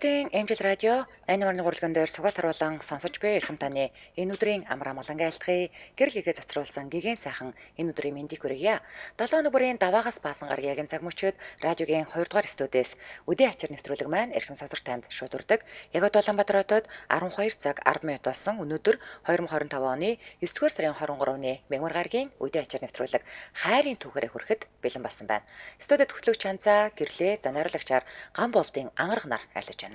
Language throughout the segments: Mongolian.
Монголын Эмжил радио 88.1 урлаган дээр сугаат харуулан сонсож буй эрхэм таны энэ өдрийн амар амгалан айлтгая. Гэрэл хийгээ цацруулсан гигэн сайхан энэ өдрийн мэндийг хүргье. 7 өнөө бүрийн даваагаас баасан гаргагийн цаг мөчөөд радиогийн 2 дугаар студиэс үдээ ачаар нэвтрүүлэг маань эрхэм сазар танд шууд урдаг. Яг Улаанбаатар хотод 12 цаг 10 минут болсон өнөөдөр 2025 оны 9-р сарын 23-ны мягмар гарагийн үдээ ачаар нэвтрүүлэг хайрын түүхээрээ хүрэхэд бэлэн болсон байна. Студид хөтлөгч Чанцаа гэрлээ занариулагчаар ган болдын ангараг нар айлж байна.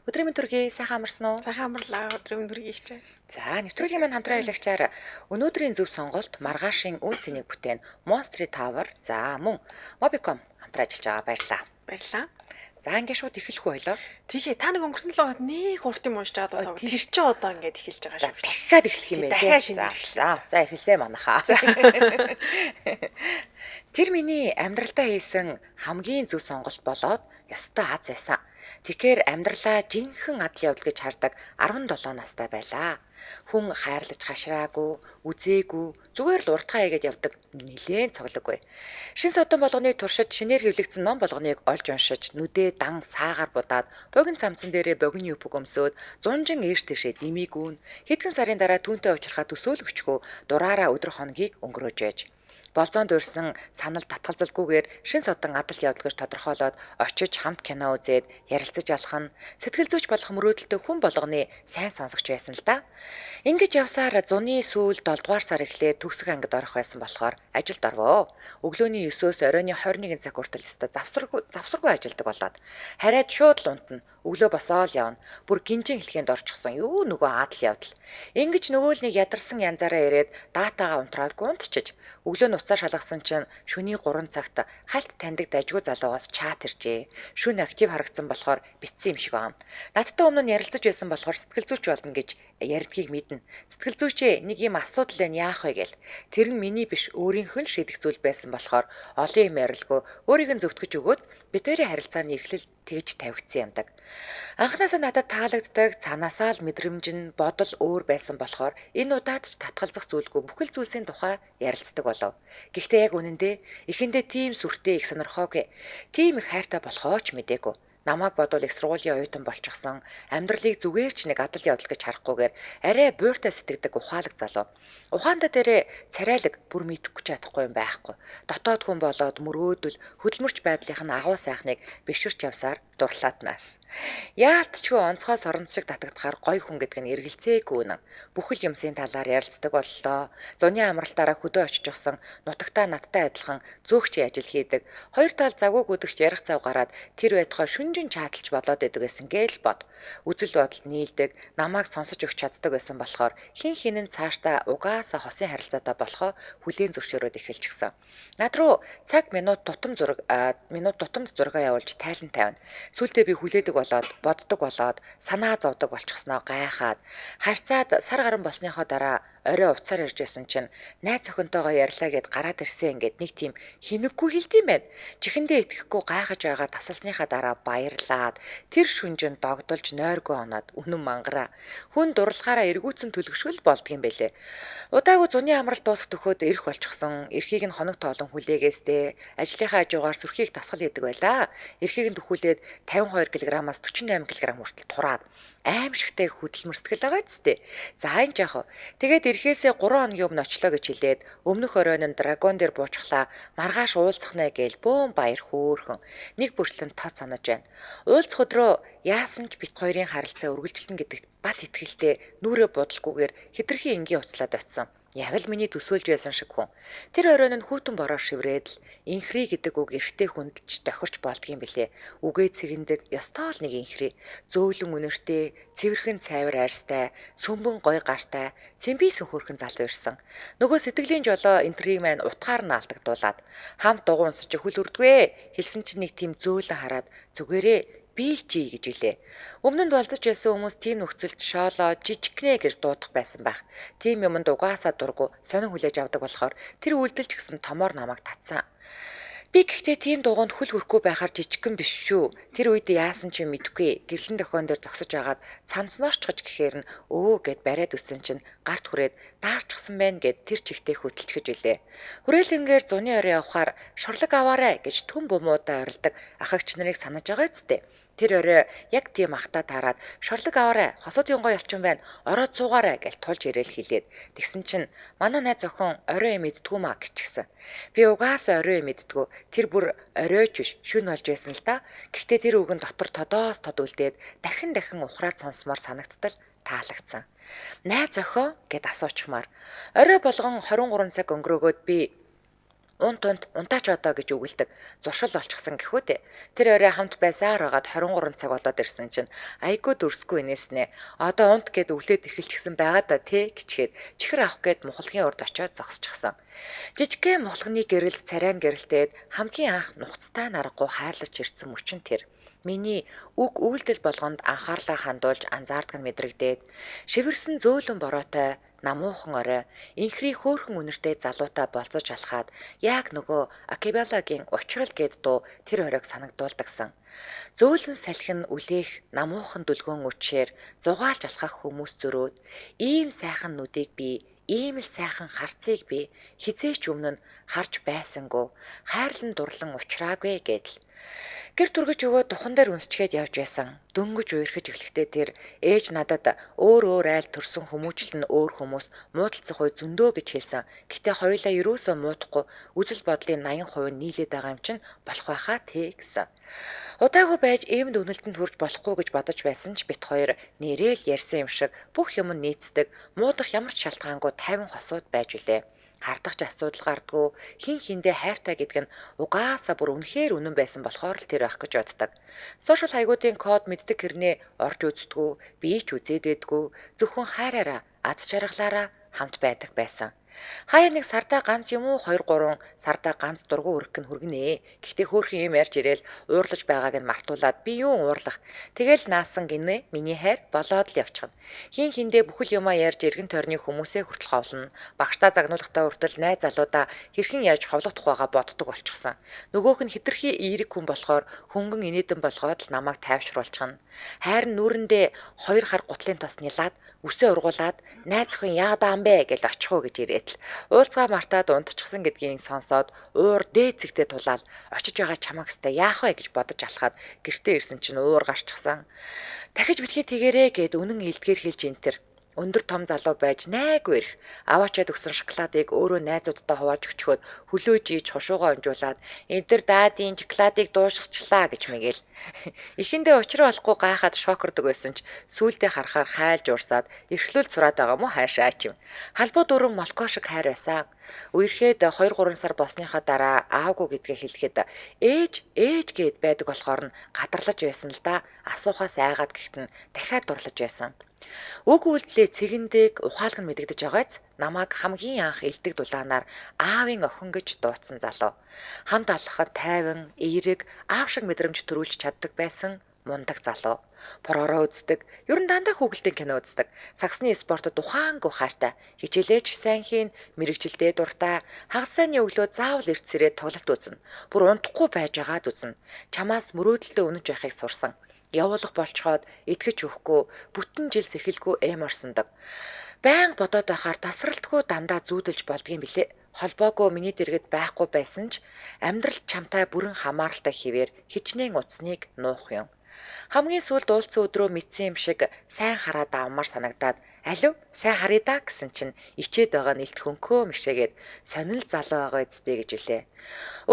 Өдрийн төргий сайхан амарсан уу? Сайхан амарлаа өдрийн төргий хичээ. За нэвтрүүлгийн маань хамтран аялагчаар өнөөдрийн зөв сонголт маргаашийн үн цэнийг бүтээн Monster Tower за мөн Mobicom хамтран ажиллаж байгаа баярлаа. Баярлаа. За ингээд шууд эхлэх үү хоёлоо. Тэгээ та нэг өнгөрсөн л гот нэг урт юм уншиж байгаа даа. Тэр чинь одоо ингээд эхэлж байгаа шүү. Дахиад эхлэх юм байна. За эхэлсэ манайхаа. Тэр миний амьдралдаа хийсэн хамгийн зөв сонголт болоод ястай аз байсан. Тэгэхээр амьдралаа жинхэнэ адал явдал гэж хардаг 17 настай байлаа. Хүн хайрлаж хашраагүй, үзээгүй, зүгээр л уртгаа хийгээд явдаг нилээн цоглоггүй. Шин содон болгоны туршид шинээр хэвлэгдсэн ном болгоныг олж уншиж, нүдээ дан саагаар будаад, богино цамцан дээрээ богино юпг өмсөөд, зунжин ээш тийшээ димийгүүн, хэдхэн сарын дараа түүнтэй уулзрахаа төсөөлөгчгүй дураараа өдөр хоногийг өнгөрөөж байж. Болзоонд урьсан санал татгалзалгүйгээр шин содон адал явдал гэж тодорхойлоод очиж хамт кино үзээд ярилцаж алах нь сэтгэл зүйч болох мөрөөдөлтөй хүн болгоны сайн сонсогч байсан л да. Ингэж явсаар зуны сүүл 7 дугаар сар эхлээд төгсөх ангид орох байсан болохоор ажилд орвоо. Өглөөний 9-өөс оройн 21 цаг хүртэл завсаргүй ажилдаг болоод хараад шууд л унтна. Өглөө босоол явна. Бүр гинжин хэлхээнд орчихсон. Юу нөгөө адал явдал. Ингэж нөгөө л нэг ядарсан янзаараа ирээд датагаа унтраад гунтчиж өглөө уцаа шалгасан чинь шөнийн 3 цагт хальт таньдаг дажгүй залуугаас чат иржээ. Шүн актив харагдсан болохоор битсэн юм шиг байна. Надтай өмнө нь ярилцаж байсан болохоор сэтгэл зүйч болно гэж ярьдгийг мэднэ. Сэтгэл зүйчээ нэг юм асуудал нь яах вэ гээл. Тэр нь миний биш өөрийнх нь шийдэх зүйл байсан болохоор олон юм ярилгүй өөрийг нь зөвтгөж өгөөд бид хоёрын харилцааны эхлэл тэгж тавигдсан юмдаг. Анхнаасаа надад таалагддаг цаанаасаа л мэдрэмж нь бодол өөр байсан болохоор энэ удаад ч татгалзах зүйлгүй бүхэл зүйлсийн тухай ярилцдаг болов. Гэхдээ яг үнэндээ эхэндээ тийм сүртэй их сонирхоогүй. Тийм их хайртай болохоо ч мдээгүй. Намайг бодвол их сургуулийн оюутан болчихсон амьдралыг зүгээр ч нэг адал явдал гэж харахгүйгээр арай буйртай сэтгэдэг ухаалаг залуу. Ухаанда дээрээ царайлаг бүр мэдэхгүй чадахгүй юм байхгүй. Дотоод хүн болоод мөрөөдөл хөдөлмөрч байдлынх нь агуу сайхныг биширч явсаар дурлаатнаас. Яалтчгүй онцгой сорон шиг татагдахаар гой хүн гэдэг нь эргэлзээгүй нэн. Бүхэл юмсын талаар ярилцдаг боллоо. Зуны амралтаараа хөдөө очиж гсэн нутагтаа надтай адилхан зөөгчийн ажил хийдэг. Хоёр тал завгүй гүдэгч ярих зав гараад тэр байтугай шүнжин чаталж болоод идэг гэсэн гээл бод. Үзэл бодол нийлдэг, намайг сонсож өгч чаддаг байсан болохоор хин хинэн цаашдаа угаасаа хосын харилцаатай болохоо хүлээн зөвшөөрөөд эхэлчихсэн. Над руу цаг минут тутам тутамд зураг явуулж тайлан тавина. Сүүлдээ би хүлээдэг болоод, боддог болоод, санаа зовдөг болчихсноо гайхаад, харьцаад сар гарan болсныхоо дараа орой уцаар ирж байсан чинь найз охинтойгоо ярьлаа гэд гараад ирсэн ингээд нэг тийм хинэггүй хэлдэм байд. Чихэндээ итгэхгүй гайхаж байгаа тасалсныхаа дараа баярлаад тэр шүнжин догдолж нойргүй оноод үнэн мангараа хүн дурлахаараа эргүүцэн төлөвшгөл болдгийм бэлээ. Удаагүй зуны амралт дуусах төхөөд ирэх болчихсон. Эрхийг нь хоног тоолон хүлээгээстэй ажлынхаа хажуугаар сүрхийг тасгал хийдэг байлаа. Эрхийг нь төхүүлээд 52 кг-аас 48 кг хүртэл тураад аимшигтай хөдөлмөр сэтгэл байгаа зү. За энэ жаах. Тэгээд эрхээсээ 3 хоногийн өмнө очлоо гэж хэлээд өмнөх оройн нь драгон дээр буучглаа. Маргааш уулзах нэ гээл бөөн баяр хөөрхөн. Нэг бүртлэн тод санаж байна. Уулзах өдрөө яасан ч бит хоёрын харилцаа үргэлжлэн гэдэгт бат итгэлтэй нүрээ бодолгүйгээр хэтэрхий энгийн уцлаад очсон. Яг л миний төсөөлж байсан шиг хүн. Тэр оройн нь хүүтэн бороо шиврээд л инхри гэдэг үг эргэтэй хүндэлж тохирч болдгийм билээ. Үгээ цэгэндэг ёстоо л нэг инхри. Зөөлөн үнэртэй, цэвэрхэн цайвар арьстай, сүмбэн гой гартай, цэмбийсэн хөрхэн залуу ирсэн. Нөгөө сэтгэлийн жолоо энтрийг маань утгаар нь алдагдуулаад хамт дугуй унсаж хөл өрдгөө хэлсэн чинь нэг тийм зөөлөн хараад зүгээрээ бийлжий гэж үлээ. Өмнө нь болдож байсан хүмүүс тийм нөхцөлд шоолоо жижигнэ гэж дуудах байсан байх. Тийм юмд угаасаа дургу сонин хүлээж авдаг болохоор тэр үйлдэлч гэсэн томоор намайг татсан. Би гэхдээ тийм дугуунд хөл хөрөхгүй байхаар жижигхэн биш шүү. Тэр үед яасан ч юм мэдэхгүй. Гэрлэн дохион дээр зогсож агаад цамцноочгож гэхээр нь өө гэд бариад үтсэн чинь гарт хүрээд даарчсан байна гэд тэр чигтээ хөтөлчихөж илээ. Хүрээлэнгээр зуны орой явахаар шорлог аваарэ гэж түн бумуудаа орилдог ах эгч нарыг санаж байгаа зү. Тэр орой яг тийм ахта таарад шорлог аваарай. Хосуудын гой орчин байна. Ороод суугаарай гэж тулж ирээл хэлээд. Тэгсэн чинь манай найз охин орой мэддгүү маа гिचгсэн. Би угаасаа орой мэддгүү. Тэр бүр оройч биш шүн болж байсан л да. Гэхдээ тэр үгэн дотор тодоос тод үлдээд дахин ухраад сонсмоор санагдтал таалагдсан. Найз охин гэд асуучмаар орой болгон 23 цаг өнгөрөөгөөд би унтаач одоо гэж үгэлдэг зуршил болчихсон гэхүү дээ. Тэр орой хамт байсаар байгаад 23 цаг болоод ирсэн чинь айгүй дөрсгүй инээснэ. Одоо унт гэд өвлөд эхэлчихсэн байгаа да тий гिचгээд чихэр авах гэд мухалгийн урд очиод зогсчихсан. Жижигхэн мухалганы гэрэл царайн гэрэлтээд хамгийн анх нухацтай наргагүй хайрлаж ирсэн мөчн тэр. Миний үг үйлдэл болгонд анхаарлаа хандуулж анзаардаг нь мэдрэгдээд шивэрсэн зөөлөн бороотой намуухан орой инхри хөөхөн үнэртэй залуутай болцож алхаад яг нөгөө Акибалагийн учрал гэд дуу тэр хориг санагдуулдагсан. Зөөлөн салхин үлээх намуухан дүлгөөн үчээр зугаалж алхах хүмүүс зөрөөд ийм сайхан нүдийг би ийм л сайхан харцыг би хизээч өмнө нь харж байсангүй хайрлан дурлан учраагүй гэдэл. Гэр түргэж өгөө духан дээр үнсчгээд явж байсан. Дөнгөж үерхэж эхлэхдээ тэр ээж надад өөр айл төрсөн хүмүүжил нь өөр хүмүүс муудалцах үе зөндөө гэж хэлсэн. Гэхдээ хоёулаа юусоо муудахгүй үзэл бодлын 80% нийлээд байгаа юм чинь болох байхаа тий гэсэн. Удаагүй байж эмд үнэлтэнд хүрч болохгүй гэж бодож байсан ч бит хоёр нэрэл ярьсан юм шиг бүх юм нийцдэг муудах ямар ч шалтгаангүй 50 хосууд байж үлээ. Хардагч асуудал гардггүй хин хиндэ хайртай гэдэг нь угаасаа бүр үнэхээр үнэн байсан болохоор л тэр байх гэж боддог. Сошиал хаягуудын код мэддэг хэрнээ орж үздэггүй, бие ч үзээд байдгүй, зөвхөн хайраараа, аз жаргалаараа хамт байдаг байсан. Хаяа нэг сардаа ганц юм уу 2 3 сардаа ганц дургу өргөх нь хүргэнэ. Гэхдээ хөөрхөн юм ярьж ирээл уурлаж байгааг нь мартуулаад би юу уурлах. Тэгэл наасан гинэ миний хайр болоод л явчихна. Хин хиндэ бүхэл юмаа ярьж эргэн тойрны хүмүүсээ хүртэл ховлно. Багштаа загнуулахтаа хүртэл найз залуудаа хэрхэн яаж ховлох тухайга боддог болчихсон. Нөгөөх нь хитрхи эерэг хүн болохоор хөнгөн инээдэн болгоод л намайг тайвшруулчихна. Хайр нүрэндээ 2 хар гутлын тос нялаад үсээ ургуулад найз охин яадаа амбэ гэж очих уу гэж ирээд уулзгаа мартаад унтчихсан гэдгийг сонсоод уур дээд зэгтээ тулаад очиж байгаа чамаг өстэй яах вэ гэж бодож алхаад гэртээ ирсэн чинь уур гарчихсан. Дахиж бэлхий тэгэрээ гэд үнэн илтгэр хэлж интэр. Өндөр том залуу байж найгүй ирэх. Аваачаад өгсөн шоколадыг өөрөө найзуудтай хувааж өчгөөд хөлөөж ийж хушуугаа унжуулад эдэр даадын шоколадыг дуушгачлаа гэж мэгэл. Эхэндээ учраа болохгүй гайхаад шокордог байсан ч сүүлдээ харахаар хайлж уурсаад эрхлүүл цураад байгаа мó хайшаач юм. Халбуу дөрөв молко шиг хайр байсан. Үерхэд 2 3 сар босныхаа дараа аавгүй гэдгээ хэлэхэд ээж гэд байдаг болохоор нь гадарлаж байсан л да. Асуухаас айгаад гэхтэн дахиад дурлаж байсан. Уг үйлдэлээ цэгэндэг ухаалаг нь мэдэгдэж байгаач намайг хамгийн анх элдэг дулаанаар аавын охин гэж дуудсан залуу. Хамт алхахад тайван, эерэг, аав шиг мэдрэмж төрүүлж чаддаг байсан мундаг залуу. Поророо үздэг, ер нь дандаа хүүхэлдэйн кино үздэг. Сагсны спортод ухаангүй хайртай. Хичээлээч сайн хийн, мэрэгжилдээ дуртай. Хагас сайны өглөө заавал эрт сэрээд тоглолт үзнэ. Бүр унтахгүй байж байгаад үзнэ. Чамаас мөрөөдөлтөд өнөж байхыг сурсан. Явуулах болцоход итгэж өгөхгүй бүтэн жил сэхэлгүй эм орсондог. Баян бодоод байхаар тасралтгүй дандаа зүүдэлж болдгийм билээ. Холбоогүй миний дэргэд байхгүй байсан ч амьдралд чамтай бүрэн хамааралтай хэвээр хичнээн утсныг нуух юм. Хамгийн сүүлд уулзсан өдрөө мэдсэн юм шиг сайн хараад авмаар санагдаад алив сайн харъя да гэсэн чинь ичээд байгаа нь илт хөнкөө мишээгээд сонирл залуу байгаа эцтэй гэж үлээ.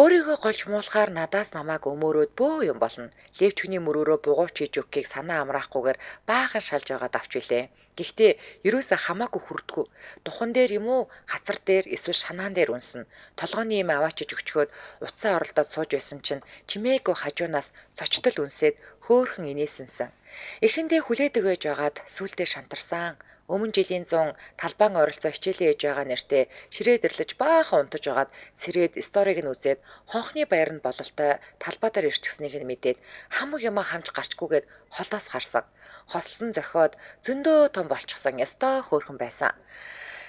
Өөрийгөө голж муулахаар надаас намайг өмөөрөөд бөө юм болно. Левчгний мөрөөрөө бугууч хийж өгөхийг санаа амраахгүйгээр баахан шалж байгаад авч үлээ. Гэхдээ ерөөсө хамаагүй хүрдгүү. Духан дээр юм уу, хацар дээр эсвэл шанаан дээр үнсэн. Толгойн юм аваачиж өчгөөд утсаа оролдоод сууж байсан чинь чимээгүй хажуунаас цочтол үнсээд хөөхөн инээсэнсэн. Эхэндээ хүлээдэг байж байгаад сүултээ шантарсан. Өмнө жилийн 100 талбайн ойролцоо хичээлээ хийж байгаа нэртэй ширээд ирлэж баахан унтаж байгаад цэрээд сториг нь үзээд хонхны баяр нь бололтой талбай дээр ирчихснийг нь мэдээд хамаг юмаа хамж гарчгүйгээд холоос харсан. Хослон зохиод зөндөө том болчихсон ёстой хөөрхөн байсан.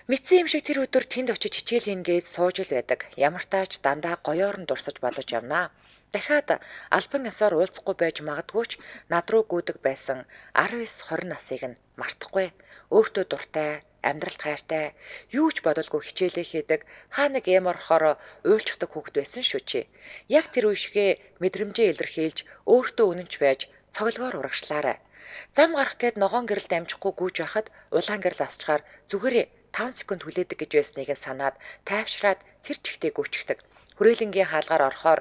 Мэдсэн юм шиг тэр өдөр тэнд очиж хичээл хийнгээд сууж л байдаг. Ямар тач дандаа гоёор нь дурсаж бодож явнаа. Дахиад албан ёсоор уулзахгүй байж магадгүй ч над руу гүйдэг байсан 19-20 насыг нь мартахгүй. Өөртөө дуртай, амьдралд хайртай, юу ч бодолгүй хичээлээ хийдэг, хаа нэг эм орохоор уйлчдаг хүүхэд байсан шүү чи. Яг тэр үе шигээ мэдрэмжээ илэрхийлж, өөртөө үнэнч байж, цоглогоор урагшлаарай. Зам гарах гээд ногоон гэрэл дамжихгүй гүйж байхад улаан гэрэл асчгаар зүгээр 5 секунд хүлээдэг гэж байсныг нь санаад тайвшраад тэр чигтээ гүйчихдэг. Хүрээлэнгийн хаалгаар орохоор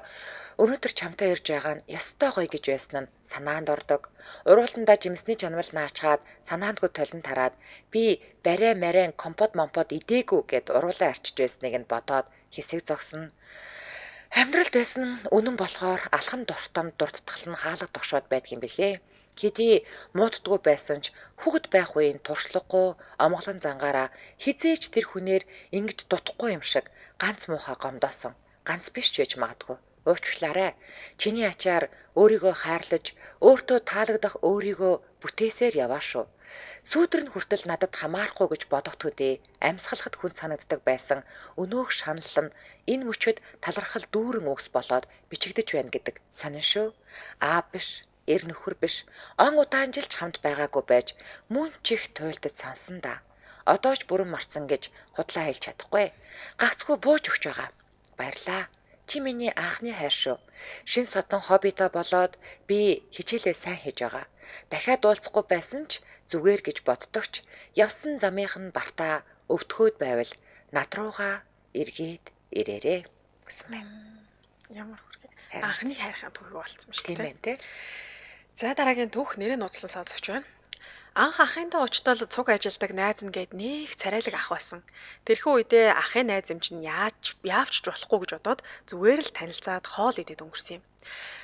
өнөөдөр чамтай ирж байгаа нь ёстой гоё гэж байсан нь санаанд ордог. Ургуулдандаа жимсний чанамал наачгаад санаандгүй толон тараад би барай марин компот момпот идээгүй гэд ургуулаа арчиж байсныг нь бодоод хэсэг зогсно. Амьдралд байсан нь үнэн болохоор алхам дуртам дуртатгал нь хаалга тогшоод байдаг юм билээ. Хэдий мууддгүй байсан ч хүүхэд байх үеийн туршлагагүй омглон зангаараа хизээч тэр хүнээр ингэж дутхгүй юм шиг ганц муухай гомдоосон. Ганц биш ч байж магадгүй. Уучлаарай. Чиний ачаар өөрийгөө хайрлаж, өөртөө таалагдах өөрийгөө бүтээсээр яваа шүү. Сүүдэр нь хүртэл надад хамаарахгүй гэж бодох төдий амьсгалахад хүн санагддаг байсан өнөөх шанал нь энэ мөчөд талархал дүүрэн үгс болоод бичигдэж байна гэдэг сонин шүү. Биш. Эр нөхөр биш. Он удаанжилж хамт байгаагүй байж мөн ч их туйлдаж сансан да. Одоо ч бүрэн марцсан гэж худлаа хэлж чадахгүй. Гагцгүй бууж өгч байгаа. Баярлаа. Чи миний анхны хайр шүү. Шин содон хоббитой болоод би хичээлээ сайн хийж байгаа. Дахиад уулзахгүй байсан ч зүгээр гэж боддогч явсан замынх нь бартаа өвтгөөд байвал над руугаа эргээд ирээрээ гэсэн байна. Ямар хүрээ. Анхны хайрхаа түүхийг болцсон шүү дээ. Тийм байна те. За дараагийн түүх нэрээ нууцлан сонсогч байна. Анх ахындаа очтол цуг ажилдаг найз нь гээд нэг царайлаг ах байсан. Тэрхүү үедээ ахын найз юм чинь яавч болохгүй гэж бодоод зүгээр л танилцаад хоол идээд өнгөрсөн юм.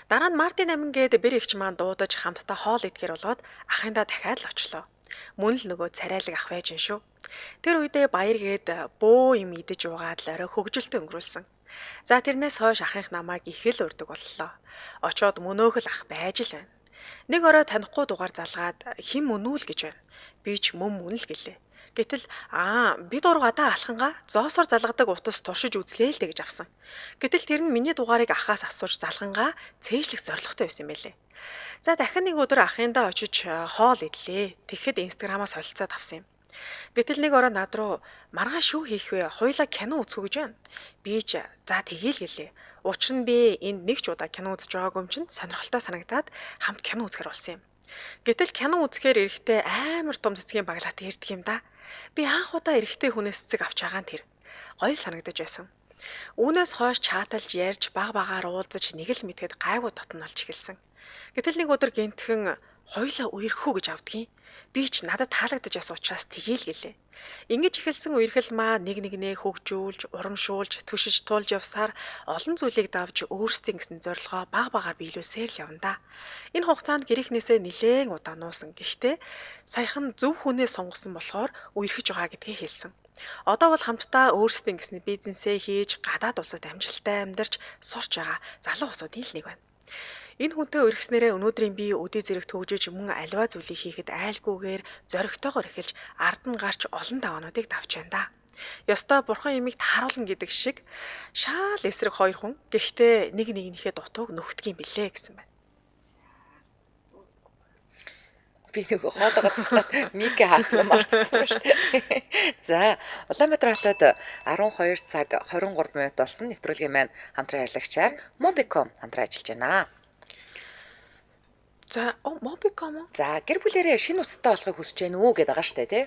Дараа нь Мартин амин гээд бэр ихч маань дуудаж хамтдаа хоол идэхэр болоод ахындаа дахиад л очлоо. Мөн л нөгөө царайлаг ах байж шүү. Тэр үедээ баяр гээд бөө юм идэж уугаад л орой хөгжилтэй өнгөрүүлсэн. За тэрнээс хойш ахынх намайг их л урдаг боллоо. Очоод мөнөөх л ах байж л байна. Нэг орой танихгүй дугаар залгаад хэн мөнүүл гэж байна. Би ч мөн л гэлээ. Гэтэл би дургадаа алхангаа зоосоор залгадаг утас туршиж үзлээ л гэж авсан. Гэтэл тэр нь миний дугаарыг ахаас асууж залгангаа цээжлэх зорилготой байсан байлээ. За дахин нэг өдөр ахындаа очиж хоол идлээ. Тэгэхэд инстаграмаас солилцоод авсан юм. Гэтэл нэг орой над руу маргааш юу хийх вэ? Хоёулаа кино үзэх гэж байна. Би ч за тэгээл гэлээ. Учир нь би энд нэг ч удаа кино үзэж байгаагүй юм чинь сонирхолтой санагдаад хамт кино үзэхэр болсон юм. Гэтэл кино үзэхээр эрэхтэй амар том цэцгийн баглаатай ирдэг юм да. Би анх удаа эрэхтэй хүнээс цэцэг авч байгаа нь тэр. Гоё санагдаж байсан. Үүнээс хойш чаталж ярьж багаар уулзаж нэг л мэдгээд гайгүй дотн болж эхэлсэн. Гэтэл нэг өдөр гинтхэн хоёлаа үерхүү гэж авдгийн. Би ч надад таалагдаж байсан учраас тэгээл гэлээ. Ингэж эхэлсэн үерхэл маа нэг нэгнээ хөгжүүлж, урамшуулж, түшиж туулж явсаар олон зүйлийг давж өөрсдийн гэсэн зорилгоо багаар биелүүлсээр л явна да. Энэ хугацаанд гэрийнхнээсээ нилээн удаа нуусан. Гэхдээ саяхан зөв хүнээ сонгосон болохоор үерхэж байгаа гэдгээ хэлсэн. Одоо бол хамтдаа өөрсдийн гэсэн бизнесээ хийж гадаад улсад амжилттай амьдарч сурч байгаа залуу усуудын л нэг байна. Энэ хүнтэй өргөснээрээ өнөөдрийн би өдөө зэрэг төгжиж мөн альва зүйлийг хийхэд айлгүйгээр зоригтойгоор эхэлж ард нь гарч олон даваануудыг давж байна да. Ёстой бурхан ямиг тааруулна гэдэг шиг шаал эсрэг хоёр хүн гэхдээ нэг нэгнийхээ дутууг нөхдөг юм билээ гэсэн байна. Би нөгөө хоолойгоо цэцлээд микэ хаацсан марцсан шүү дээ. За, Улаанбаатар хотод 12 цаг 23 минут болсон нэвтрүүлгийн маань хамтран харьлагчаар Mobicom хамтран ажиллаж байна. За, Mobicom. За, гэр бүлэрээ шинэ үстэй болохыг хүсэж байна уу гэдэг байгаа шүү дээ, тий.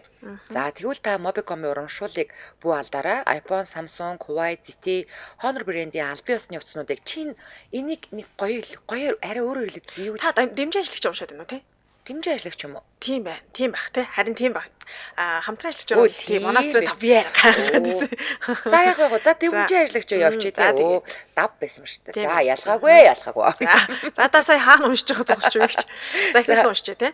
За, тэгвэл та Mobicom-ийн урамшууллыг бүү алдаарай. iPhone, Samsung, Huawei, ZTE, Honor брендийн албан ёсны утаснуудыг чинь энийг нэг гоё арай өөрөөр хэлээдсэн юу? Та дэмжин ажлагч уушаад байна уу, тий? Дэмжин ажлагч юм уу? Тийм байна. Тийм бах те. Харин тийм баг. Хамтран ажиллаж байгаа тийм монастрын тав бие гаргаад. За яг яг. За дэмжин ажлагч явчих те. Дав байсан шүү дээ. За ялгаагүй. За та сая хаана уншиж байгаа зогсож юу гэж. За ихнээс нь уншиж те.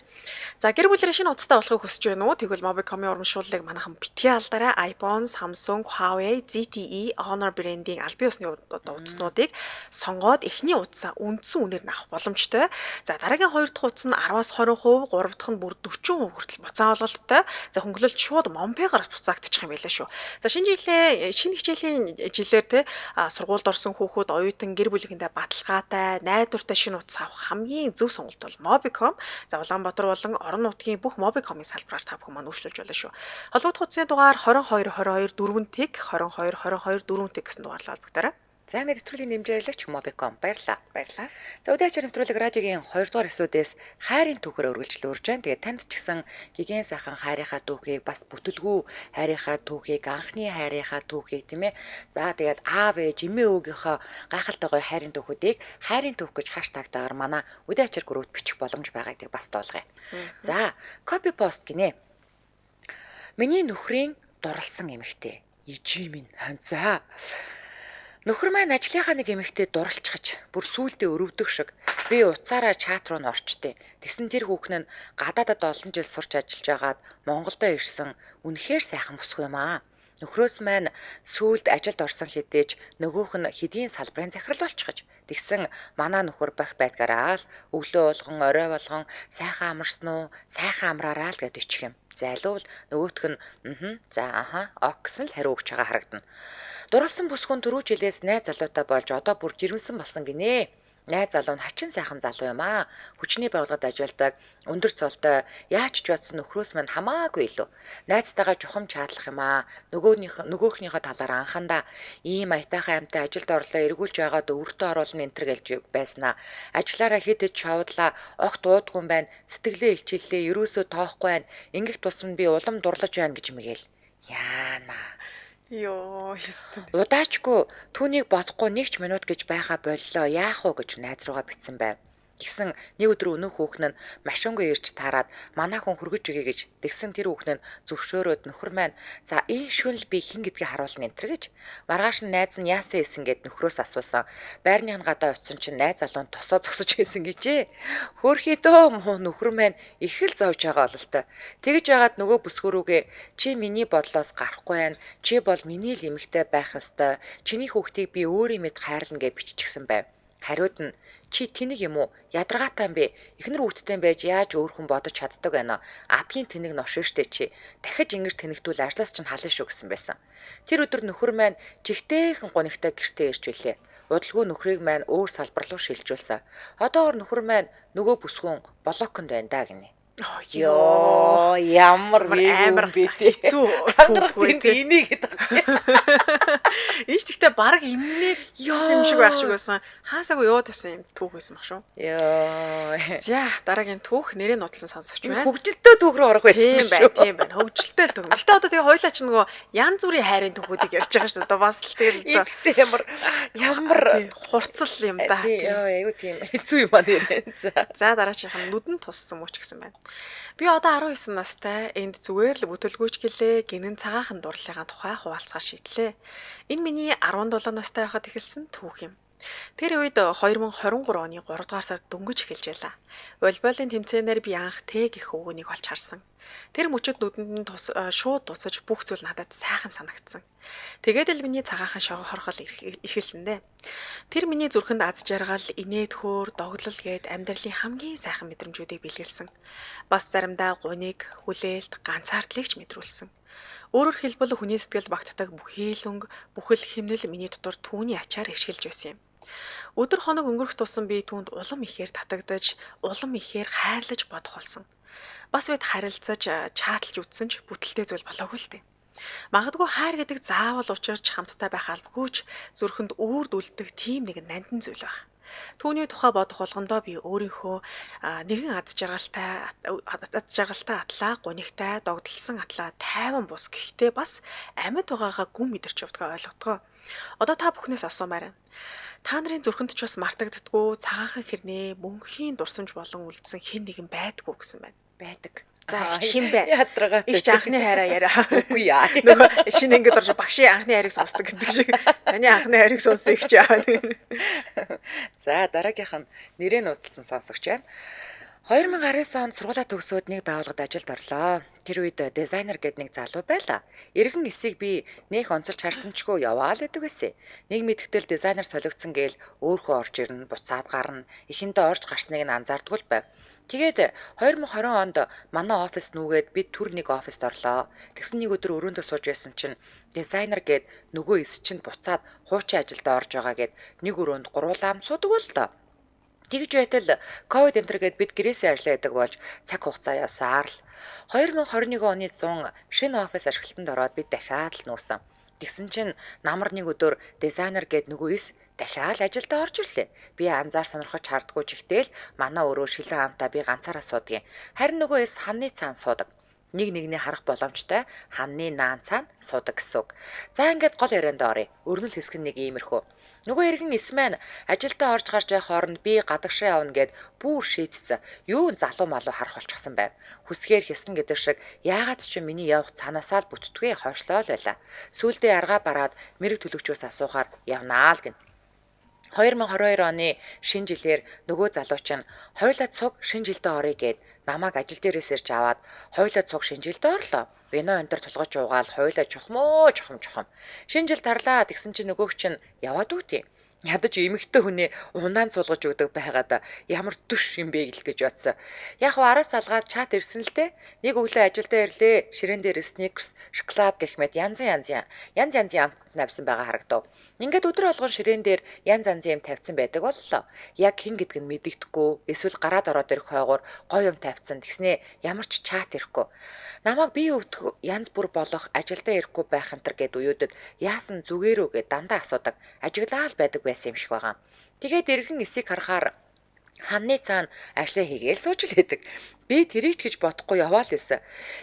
За гэр бүлэрээ шинэ утастай болохыг хүсэж байна уу? Тэгвэл Mobicom-ийн урамшууллыг манайхан битгий алдараа iPhone, Samsung, Huawei, ZTE, Honor брендийн албан ёсны утаснуудыг сонгоод эхний утасаа үндсэн үнээр нь авах боломжтой. За дараагийн хоёр дахь утас нь 10-аас 20%, гурав дахь нь бүр 40% хүртэл буцаан олголттой. За хөнгөлөлт шууд Монпегаар буцаагдчих юм байлаа шүү. За шинэ хичээлийн жилээр те сургуульд орсон хүүхэд оюутан гэр бүлийнхэндээ баталгаатай, найдвартай шинэ утас авах хамгийн зөв сонголт бол Mobicom. За Улаанбаатар болон орон нутгийн бүх Mobicom-ийн салбараар та бүхэн маань үйлчлүүлж байна шүү. Холбогдох утасны дугаар 22 22 4 тэг 22 22 4 тэг гэсэн дугаарлаа холбогдорой. За ингээд нэвтрүүлгийн нэмжээрэлч Mobicom баярлаа. Баярлалаа. За өдөөч нэвтрүүлэг радиогийн 2 дугаар эсүүдээс хайрын түүхээр үргэлжлүүлж байна. Тэгээд танд ч гэсэн гигэн сайхан хайрынхаа түүхийг бас бүтэлгүй хайрынхаа түүхийг анхны хайрынхаа түүхийг тийм ээ. За тэгээд аав ээж эмээ өвгийнхөө гайхалтай гоё хайрын түүхүүдийг хайрын түүх гэж хаштагтаагаар манай өдөөч группт бичих боломж байгаа гэдгийг бас дуулгая. За copy post гинэ. Миний нөхрийн дурлсан эмэгтэй. Ижи минь ханцаа. Нөхөр маань ажлынхаа нэг эмэгтэй дурлцгаж бүр сүулдэ өрөвдөх шиг би уцаараа чат руу н орчтээ. Тэгсэн тэр хүүхэн нь гадаадад олон жил сурч ажиллаж байгаад Монголдо ирсэн үнэхээр сайхан босгүй юм аа. Нөхрөөс маань сүулд ажилд орсон хэдээж нөгөөх нь хэдийн салбарын захирал болчихж. Тэгсэн манай нөхөр бах байдгаараа л өглөө болгон орой болгон сайхан амарсан уу, сайхан амраараа л гэж ичих юм. Зайлуул нөгөөх нь ок гэсэн л хариу өгч байгаа харагдана. Дурлсан бүсгүн түрүү жилээс найз залуутай болж одоо бүр жирэмсэн болсон гинэ. Найз залуу нь хачин сайхан залуу юм аа. Хүчний байгууллагад ажилладаг, өндөр цолтой, яаж ч бодсон нөхрөөс мань хамаагүй илүү. Найзтайгаа чухам чаатлах юм аа. Нөгөөхнийхөө талаар анхандаа ийм аятайхан амьтаа ажилд орлоо эргүүлж байгаад өвөртөө оруулна энтер гэлж байснаа. Ажлаараа хэд хэд шавдлаа, огт уудгүй юм байна. Сэтгэлээ илчиллээ, ерөөсөө тоохгүй байна. Ингэх тусам би улам дурлаж байна гэж мэгэл. Яана. Йоо, ёстой. Удаачгүй түүнийг бодохгүй нэг ч минут гэж байха боллоо. Яах вэ гэж найз руугаа битсэн байв. Тэгсэн нэг өдөр өнөө хүүхэн нь машингүй ирж таарад манай хүн хөргөж өгье гэж тэгсэн тэр хүүхэн нь зөвшөөрөөд нөхөр маань за энэ шөнөл би хин гэдгийг харуулна энтер гэж маргааш нь найз нь яасан исэн гэд нөхрөөс асуусан. Байрны гадаа утсан чинь найз залуу нь тосоо зогсож байсан гэжээ. Хөөрхийдөө муу нөхөр маань их л зовж байгаа бололтой. Тэгж яагаад нөгөө бүсгөрүүгээ чи миний бодлоос гарахгүй байна. Чи бол миний л эмэгтэй байх ёстой. Чиний хүүхдийг би өөрийн мэд хайрлна гэж биччихсэн байв. Хариуд нь чи тэнэг юм уу? Ядаргаатай юм бэ? Эхнэр хүүхдтэй байж яаж өөр хүн бодож чаддаг байна? Адгийн тэнэг нош штэ чи. Дахиж ингэр тэнэгтүүл ажлаас чинь хална шүү гэсэн байсан. Тэр өдөр нөхөр маань жигтэйхэн гонигтай гэртээ ирж билээ. Удалгүй нөхрийг маань өөр салбар руу шилжүүлсэн. Одоогор нөхөр маань нөгөө бүсгүн блоконд байна да гинэ. Ёо ямар амар хэцүү түүхүүд энийг гэдэг. Энд тэгтээ баг иннээ юм шиг байх шиг байсан. Хаасаагүй яваад байсан юм түүх байсан баг шүү. Ёо. За дараагийн түүх нэрээ нуудлан сонсогч байна. Хөгжилтэй түүх рүү орох байсан шүү. Тийм байна. Хөгжилтэй л түүх. Гэтэ одоо тэгээ хоёлаа ч нөгөө янз бүрийн хайрын түүхүүдийг ярьж байгаа шүү. Одоо бас л тэгээ ямар хурцл юм да. Ёо айгу тийм хэцүү юм аа нэрээ. За дараагийнх нь нүдэн туссан мөч гэсэн байна. Би одоо 19 настай энд зүгээр л бүтэлгүйч гэлээ гинэн цагаахан дурлалын тухай хуваалцахаар шийдлээ. Энэ миний 17 настай байхад эхэлсэн түүх юм. Тэр үед 2023 оны 3 дугаар сард дөнгөж эхэлж байлаа. Волейболын тэмцээнээр би анх Т гэх өвгөнийг олж харсан. Тэр мөчөд нүдэнд нь шууд тусаж бүх зүйл надад сайхан санагдсан. Тэгээд л миний цагаахан хорхол эхэлсэн дээ. Тэр миний зүрхэнд аз жаргал, инээдхөөр, доглол гээд амьдралын хамгийн сайхан мэдрэмжүүдийг бэлгэлсэн. Бас заримдаа гуниг, хүлээлт, ганцаардлыг ч мэдрүүлсэн. Өөрөөр хэлбэл хүний сэтгэл багтдаг бүхийлөнг, бүхэл хэмнэл миний дотор түүний ачаар ишгэлж байсан юм. Өдөр хоног өнгөрөх тусам би түүнд улам ихээр татагдаж, улам ихээр хайрлаж бодох болсон. Бас бид харилцаж, чатлж үтсэн ч бүтэлтэй зүйл болоогүй л дээ. Магадгүй хайр гэдэг заавал учирч хамтдаа байх албагүйч зүрхэнд үрд үлддэг тийм нэгэн нандин зүйл байх. Түүний тухай бодох болгондоо би өөрийнхөө нэгэн аз жаргалтай атлаа, гунигтай, догдолсон атлаа тайван бус гэхдээ бас амьд байгаагаа гүн мэдэрч явдгаа ойлгодгоо. Одоо та бүхнээс асуумаар байна. Та нарын зүрхэнд ч бас мартагддаггүй цагаахан хэрнээ мөнхийн дурсамж болон үлдсэн хэн нэгэн байдгүй гэсэн байна. Байдаг. За хэн бэ? Ядрагаатай. Их анхны хайраа яриа. Үгүй яа. Нөгөө шинэ ингээд орж багшийн анхны хайрыг сонсдог гэдэг шиг. Таны анхны хайрыг сонсох гэж яа. За дараагийнх нь нэрээ нуудлсан сонсогч байна. 2019 онд сургуулаа төгсөөд нэг байгууллагад ажилд орлоо. Тэр үед дизайнер гэдэг нэг залуу байлаа. Иргэн эсийг би нэх онцолж харсанчгүй яваа л гэдэг байсан. Нэг мэдгэтэл дизайнер солигдсон гээл өөрөө орж ирнэ, буцаад гарна. Эхэндээ орж гарсныг нь анзаардгүй л байв. Тэгээд 2020 онд манай офис нүүгээд бид түр нэг офист орлоо. Тэгсэн нэг өдөр өрөөндөө сууж байсан чинь дизайнер гээд нөгөө эс чинь буцаад хуучин ажилд орж байгаа гээд нэг өрөөнд гуруулаа ам суудаг боллоо. Тэгж байтал ковид энтер гээд бид гэрээсээ ажиллаа гэдэг болж цаг хугацаа явсаар л 2021 оны 100 шинэ офис ашиглалтанд ороод бид дахиад л нуусан. Тэгсэн чинь намар нэг өдөр дизайнер гээд нөгөө ис дахиад ажилдаа орж ирлээ. Би анзаар сонирхож хардггүй ч ихтэл манай өрөө шилэн амтаа би ганцаараа суудгийн. Харин нөгөө ис ханны цаан суудаг. Нэг нэгний харах боломжтой ханны наан цаана суудаг гэсэн үг. За ингээд гол ярианд оръё. Өрнөл хэсэг нь нэг иймэрхүү. Нөгөө иргэн ис маань ажилдаа орж гарч байх хооронд би гадагшаа явна гэд бүр шийдсэн. Юу залуу малуу харах болчихсон байв. Хүсгээр хэсэн гэдэг шиг яагаад ч миний явах цаанаасаа л бүтдгүй хойшлоо л байла. Сүүлдээ аргаа бараад мэрэг төлөгчөөс асуухаар явнаа л гин. 2022 оны шинэ жилээр нөгөө залууч нь хоёулаа цуг шинэ жилдээ оръё гэд намайг ажил дээрээс ирж аваад хоёулаа цуг шинэ жилдээ орлоо. Вино энэ төр тулгаж уугаал хоёулаа чухам. Шинэ жил тарлаа тэгсэн чинь нөгөөх чинь яваад үтээ. Ядаж эмэгтэй хүнээ унаан цулгаж өгдөг байгаад ямар дүш юм бэ гэж бодсон. Яг араас залгаад чат ирсэн л дээ. Нэг өглөө ажилдаа ирлээ. Ширээн дээр сникерс, шоколад гэх мэт янз янзын амт навсан байгаа харагдав. Ингээд өдөр болгон ширээн дээр янз янзын юм тавьсан байдаг боллоо. Яг хэн гэдг нь мэдэгдэхгүй. Эсвэл гараад ороод ирэх хойгоор гоё юм тавьсан. Тэгснээ ямар ч чат ирэхгүй. Намайг бие өвдөх янз бүр болох ажилдаа ирэхгүй байх энэ төр гэд уюудад яасан зүгээрөө гэд дандаа асуудаг. Ажиглаа л байдаг байсан юм шиг байгаа. Тэгээд эргэн эсийг харахаар ханны цаана ажлаа хийгээл сууж л байдаг. Би тэрийг ч гэж бодохгүй яваал байсан.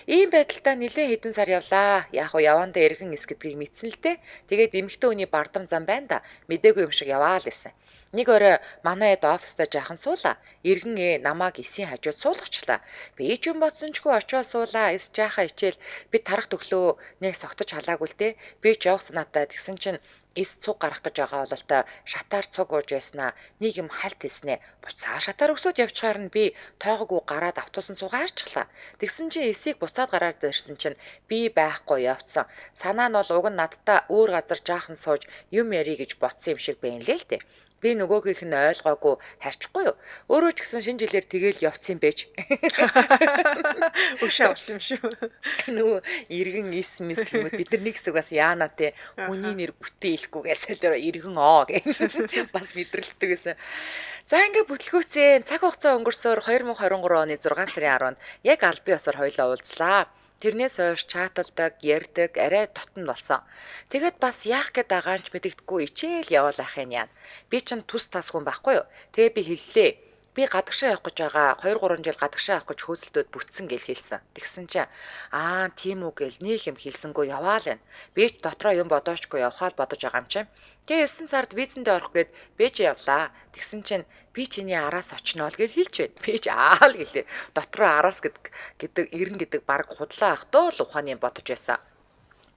Ийм байдалтай нэлээд хэдэн сар явлаа. Яг уу явандаа эргэн эс гэдгийг мэдсэн л дээ. Тэгээд эмэгтэй хүний бардам зам байна да. Мэдээгүй юм шиг яваал байсан. Нэг орой манай эд оффистаа жаахан суулаа. Эргэн намааг эсийн хажууд суулгачлаа. Би ч юм бодсончгүй очиод суулаа. Эс жаахан ичээл би тарах төглөө нэг согтож халаагүй л дээ. Би ч явах санаатай тэгсэн чинь эс цуг гарах гэж байгаа бол та шатаар цуг ууж байснаа нэг юм хальт хэлснэ. Буцаа шатаар өсөд явчихаар нь би тоогоогүй гараад автуусан суугаа харчихлаа. Тэгсэн чинь эсийг буцаад гараад ирсэн чинь би байхгүй явцсан. Санаа нь бол уг нь надтай өөр газар жаахан сууж юм ярий гэж ботсон юм шиг байна лээ л дээ. Би нөгөөгийнх нь ойлгоогүй харчихгүй юу. Өөрөө ч гэсэн шинэ жилээр тэгэл явцсан байж. Өшөө авсан юм шүү. Нөгөө иргэн ис гэмэд бид нар нэг хэсэг бас яана те хүний нэр бүтээхгүй гэсэлээр иргэн гэх бас мэдрэлтдэг гэсэн. За ингээ бүтлгүүцээ цаг хугацаа өнгөрсөөр 2023 оны 6 сарын 10-нд яг аль бие осоор хоёлоо уулзлаа. Тэрнээс хойш чаталдаг, ярьдаг, арай дотн болсон. Тэгэд бас яах гээд байгаач мэдэгдэхгүй ичээл яваал ахын яа. Би ч тус тас хүн байхгүй юу. Тэгээ би хэллээ. Би гадагшаа явах гэж байгаа 2 3 жил гадагшаа явах гэж хөөцөлдөөд бүтсэн гэл хэлсэн. Тэгсэн чинь тийм үү гэл нэг юм хэлсэнгөө яваал байна. Би ч дотроо юм бодоочгүй явхаа л бодож байгаа юм чинь. Тэгээ 9 сард визэндээ орох гээд би ч явлаа. Тэгсэн чинь би чиний араас очноо л гэж хэлж байна. Би ч л гэлээ. Дотроо араас гэдэг эрен гэдэг баг худлаа ах дөө л ухааны бодож байсан.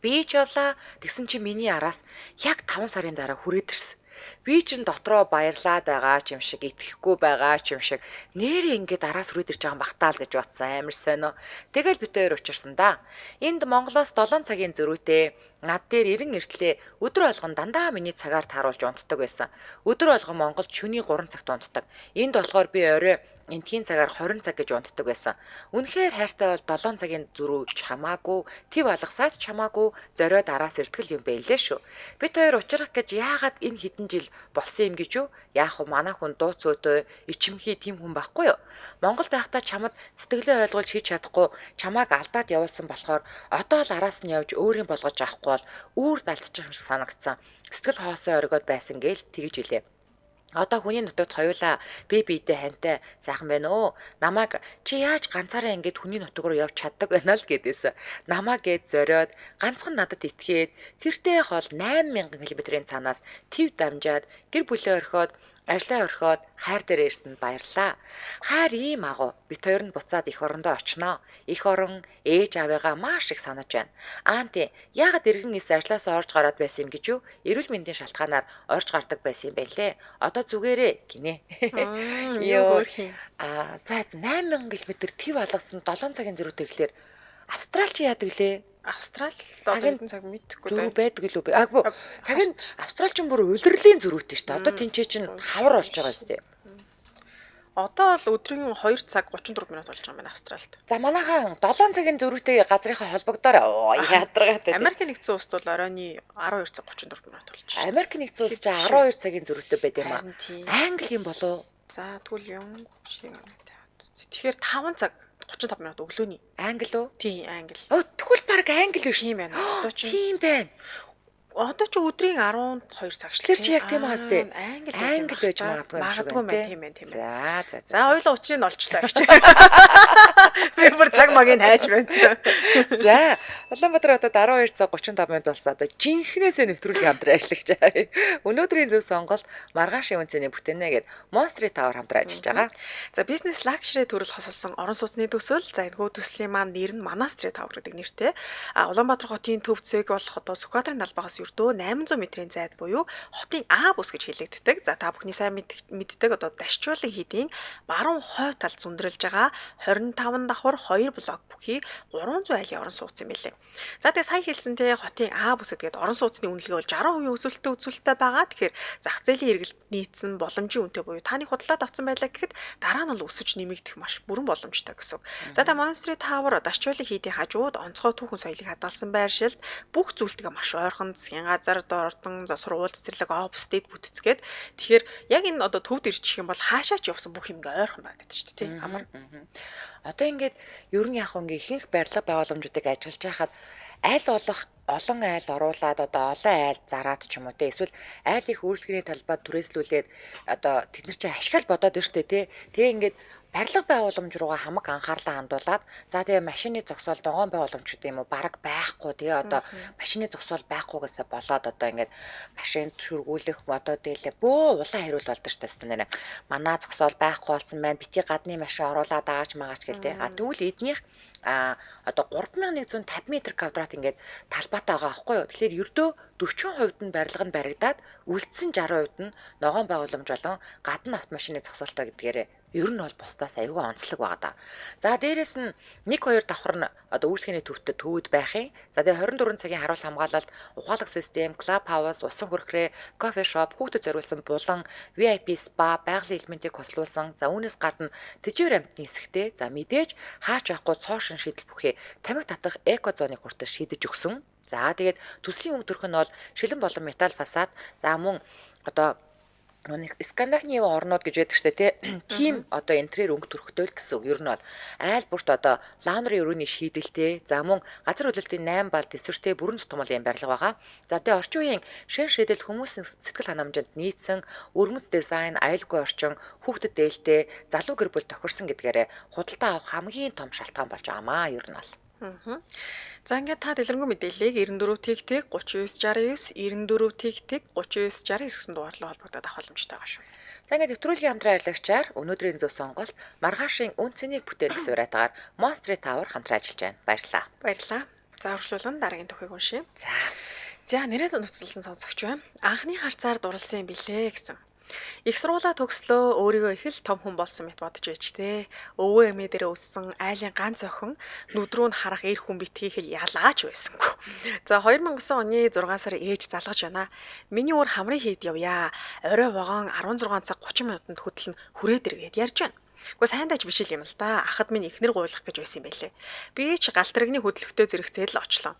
Би ч явлаа. Тэгсэн чинь миний араас яг 5 сарын дараа хүрээд ирсэн. Би чинь дотроо баярлаад байгаа ч юм шиг итгэхгүй байгаа ч юм шиг нэрээ ингээд араас хүрээд ирж байгаа бахтаал гэж бодсон амар сонио. Тэгэл бид хоёр учирсан да. Энд Монголоос 7 цагийн зөрүүтэй над дээр 90 эртлээ өдөр болгон дандаа миний цагаар тааруулж унтдаг байсан. Өдөр болгон Монголд шөнийн 3 цагт унтдаг. Энд болохоор би орой энтхийн цагаар 20 цаг гэж унтдаг байсан. Үнэхээр хайртай бол 7 цагийн зөрүү чамаагүй, төв алгасаад чамаагүй, зориод араас иртгэл юм байлээ шүү. Бид хоёр учрах гэж яагаад энэ хэдэн жил болсон юм гэж юу? Яах вэ манай хүн дуу цөөтэй, ичимхий тийм хүн байхгүй юу? Монголд байхдаа чамд сэтгэлээ ойлгуулж хийж чадахгүй, чамааг алдаад явуулсан болохоор одоо л араас нь явж өөрийн болгож авахгүй бол үүрд алдчих юм шиг санагдсан. Сэтгэл хоосоо оргиод байсан гээл тэгж илээ. Одоо хүний нутагт хоёулаа биедээ хантай сайхан байна өө. Намайг чи яаж ганцаараа ингэж хүний нутаг руу явж чаддаг байна л гэдээсэн. Намаа гээд зориод ганцхан надад итгээд тэртээ хол 8000 км-ийн цаанаас төв дамжаад гэр бүлээ орхиод ажлаа орхиод хайр дээр ирсэнд баярлаа. Хайр ийм агуу. Бид хоёр нь буцаад эх орондоо очноо. Эх орон ээж аваагаа маш их санаж байна. Аанти яагаад иргэн ис ажлаасаа орж гараад байсан юм гэж юу? Эрүүл мэндийн шалтгаанаар орж гардаг байсан юм байлээ. Одоо зүгээрээ гинэ. Юу хөрхийн. За 8000 км төв алгасан 7 цагийн зөрүүтэй гэхлээр Австралич яадаг лээ. Австрал одоо цаг мэдхгүй даа. Зөрүү байдаг л үү? Цаг нь Австралчин бүр улирлын зөрүүтэй шүү дээ. Одоо тэнцээ чинь хавар болж байгаа шүү дээ. Одоо бол өдрийн 2 цаг 34 минут болж байгаа юм байна Австралид. За манайхан 7 цагийн зөрүүтэй газрынхаа холбогдоор ядаргаатай. Америк нэгдсэн улсд бол оройны 12 цаг 34 минут болж байна. Америк нэгдсэн улс чинь 12 цагийн зөрүүтэй байд юм аа. Англи юм болов? За тэгвэл юм шиг юм. Тэгэхээр 5 цаг 35 минут өглөөний. Англи үү? Тийм, англи. Тэгвэл баг англи биш юм байна. Одоо чинь тийм байна. Одоо ч өдрийн 12 цаг шүү Тэр чи яг тийм байгаас тээ. Англи Байж магадгүй юм шиг магадгүй байна. тийм ээ тийм ээ. За. За хоёул учрыг нь олчлоо гэж. Би бүр цаг магийг хайж байна. За Улаанбаатар хотод 12:35 минут болсон. Одоо жинхнээсээ нэвтрүүлгийн хамтран ажиллаж байгаа. Өнөөдрийн зөв сонголт маргаашийн үнцний бүтээнэ гээд Monster Tower хамтран ажиллаж байгаа. За бизнес лакшри төрөл хосолсон орон сууцны төсөл. За энэхүү төслийн маань нэр нь Monster Tower гэдэг нэртэй. Улаанбаатар хотын төв цэг болох одоо Сүхбаатарын талбайгаас өртөө 800 метрийн зайд буюу хотын А бүс гэж хэлэгддэг. За та бүхний сайн мэддэг одоо Дашчуулын хийдийн баруун хойд талд зөндөрлж байгаа 25 давхар 2 блок бүхий 300 айлын орон сууц юм билээ. За тэгээ сая хэлсэнтэй хотын А бүс гэдгээд орон сууцны үнэлгээ бол 60% өсөлттэй үзүүлэлттэй байгаа. Тэгэхээр зах зээлийн эргэлт нийцсэн боломжийн үнэтэй буюу таны худалдаад авсан байлаа гэхэд дараа нь бол өсөж нэмэгдэх маш бүрэн боломжтой гэсэн. За та Monster Tower Дашчуулын хийдийн хажууд онцгой түүхэн соёлыг хадгалсан байршилд бүх зүйлтэйгээ маш ойрхон засгийн газар дордон за сургууль цэцэрлэг офстейд бүтцгээд тэгэхээр яг энэ одоо төвд ирчих юм бол хаашаа ч явсан бүх юм ингээ ойрхон байдаг шүү дээ тийм амар. Одоо ингээд ер нь яг ингээ ихэнх барилга байгууламжуудыг ажиллаж байхад аль болох олон айл оруулаад одоо олон айл зараад ч юм уу те эсвэл айл их өөрчлөгний талбайд түрээслүүлээд одоо тэд нар чинь ашигла бодоод иртээ те тэгээ ингээд барилга байгууламж руугаа хамаг анхаарлаа хандуулад за тэгээ машины зогсоол догоон байгууламж гэдэг юм уу бараг байхгүй тэгээ одоо машины зогсоол байхгүйгээсээ болоод одоо ингээд машин шүргүүлэх одоо тэлээ бөө улаан хариул болдог шүү дээ нэрэ манай зогсоол байхгүй болсон байна бити гадны машин оруулаад агаач магаач гэлтэй тэгвэл эднийх одоо 3150 м квадрат ингээд талбайтай байгаа аахгүй юу тэгэхээр ердөө 40% нь барилга нь баригдаад үлдсэн 60% нь ногоон байгууламж болон гадна автомашины зогсоолтой гэдгээрээ ер нь бол бусдаас аюулгүй онцлог байгаа да. За дээрэс нь 1-2 давхар нь одоо үйлчлэгээний төвд төвд байх юм. За тэгээ 24 цагийн харуул хамгаалалт, ухаалаг систем, клуб хаус, усан хөрхрээ, кофе шоп, хүүхдэд зориулсан булан, VIP спа, байгалийн элементийг хослуулсан. За үүнээс гадна тэжээр амтны хэсэгтээ за мэдээж хаач явахгүй цоошин шийдэл бүхий тамхи татах эко зоныг хүртэл шийдэж өгсөн. За тэгээд төслийн өнгө төрх нь бол шилэн болон металл фасад. За мөн одоо Скандинавын орнууд гэж байдаг штэ тийм одоо интерьер өнгө төрхтэй л гэсэн үг. Ер нь бол айл бүрт одоо лаунри өрөөний шийдэлтэй за мөн газар хөдлөлтийн 8 бал тэсвэртэй бүрэн тутмал юм барилга байгаа. За тэгээ орчин үеийн шин шийдэл хүмүүсийн сэтгэл ханамжинд нийцсэн өрмөц дизайн, аюулгүй орчин, хүүхдэд дээлтэй, залуу гэр бүл тохирсон гэдгээрээ худалдаа авах хамгийн том шалтгаан болж байгаамаа ер нь бол. За ингээд та дэлгэрэнгүй мэдээллийг 94 39 69 94 39 69 гэсэн дугаарлаа холбогдоод авах боломжтой байгаа шүү. За ингээд нэвтрүүлгийн хамтран ажиллагчаар өнөөдрийн зөв сонголт маргаашийн үн цэнийг бүтээх суурайтаар Monster Tower хамтран ажиллаж байна. Баярлалаа. Баярлалаа. За урьдчилан дараагийн түүхийг уншия. За нэрээд нүцэлсэн сонсогч байна. Анхны харцаар дурлсан юм билээ гэсэн. Их сургуулаа төгслөө өөрийгөө их л том хүн болсон мэт бодож байж тээ. Өвөө эмээ дээр өссөн айлын ганц охин нүдрүү нь харах эр хүн битгийх л ялаач байсангүй. За 2009 оны 6 сар ээж залгаж байна. Миний өөр хамрын хийд явъя. Орой вогоон 16 цаг 30 минутанд хөдлөн хүрээд иргээд ярьж байна. Гэхдээ сайн даж биш юм л да. Ахад минь ихнэр гуйлах гэж байсан юм байлээ. Би ч галтрагны хөдлөхтэй зэрэгцээд л очлоо.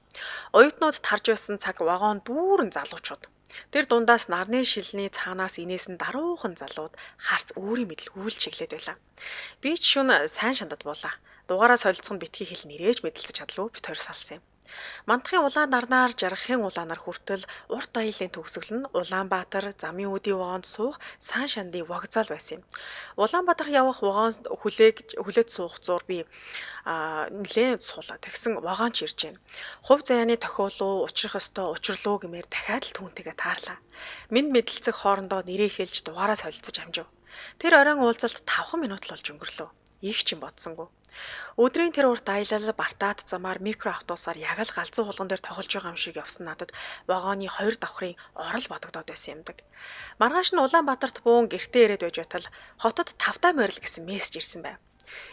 Оюутнууд тарж байсан цаг вагон дүүрэн залуучууд. Тэр дундаас нарны шилний цаанаас инээсэн даруухан залууд харц өөрийн мэдлгүүл чиглээд байлаа. Би ч шүн сайн шандад буулаа. Дугаараа солилцох нь битгий хэл нэрээж мэдлэлцэж чадлуу бит хоёр салсан юм. Мандахын улаан нарнаар жаргахын улаанаар хүртэл урт аялын төгсгөл нь Улаанбаатар замын үүдийн вагонд суух сан шандын вокзал байсан юм. Улаанбаатар явах вагонд хүлээд суух зур би нэлээд суулаа. Тэгсэн вагонч ирж байна. Хувь заяаны тохиолоо учрах ёстой учрлуу гэмээр дахиад л түүнтэйгээ таарлаа. Минь мэдлэлцэх хоорондоо нэрээ хэлж дугаараа солилцож амжив. Тэр оройн уулзалт 5 минут л болж өнгөрлөө. Их ч юм бодсонгүй. Өдрийн тэр урт аялал Бартаад замаар микроавтобусаар яг л галзуу хулган дээр тоглож байгаа юм шиг явсан надад вагоны 2 давхрын орол бодогдоод байсан юмдаг. Маргааш нь Улаанбаатарт буун гэртээ ирээд байж байтал хотод тавтай морил гэсэн мессеж ирсэн байв.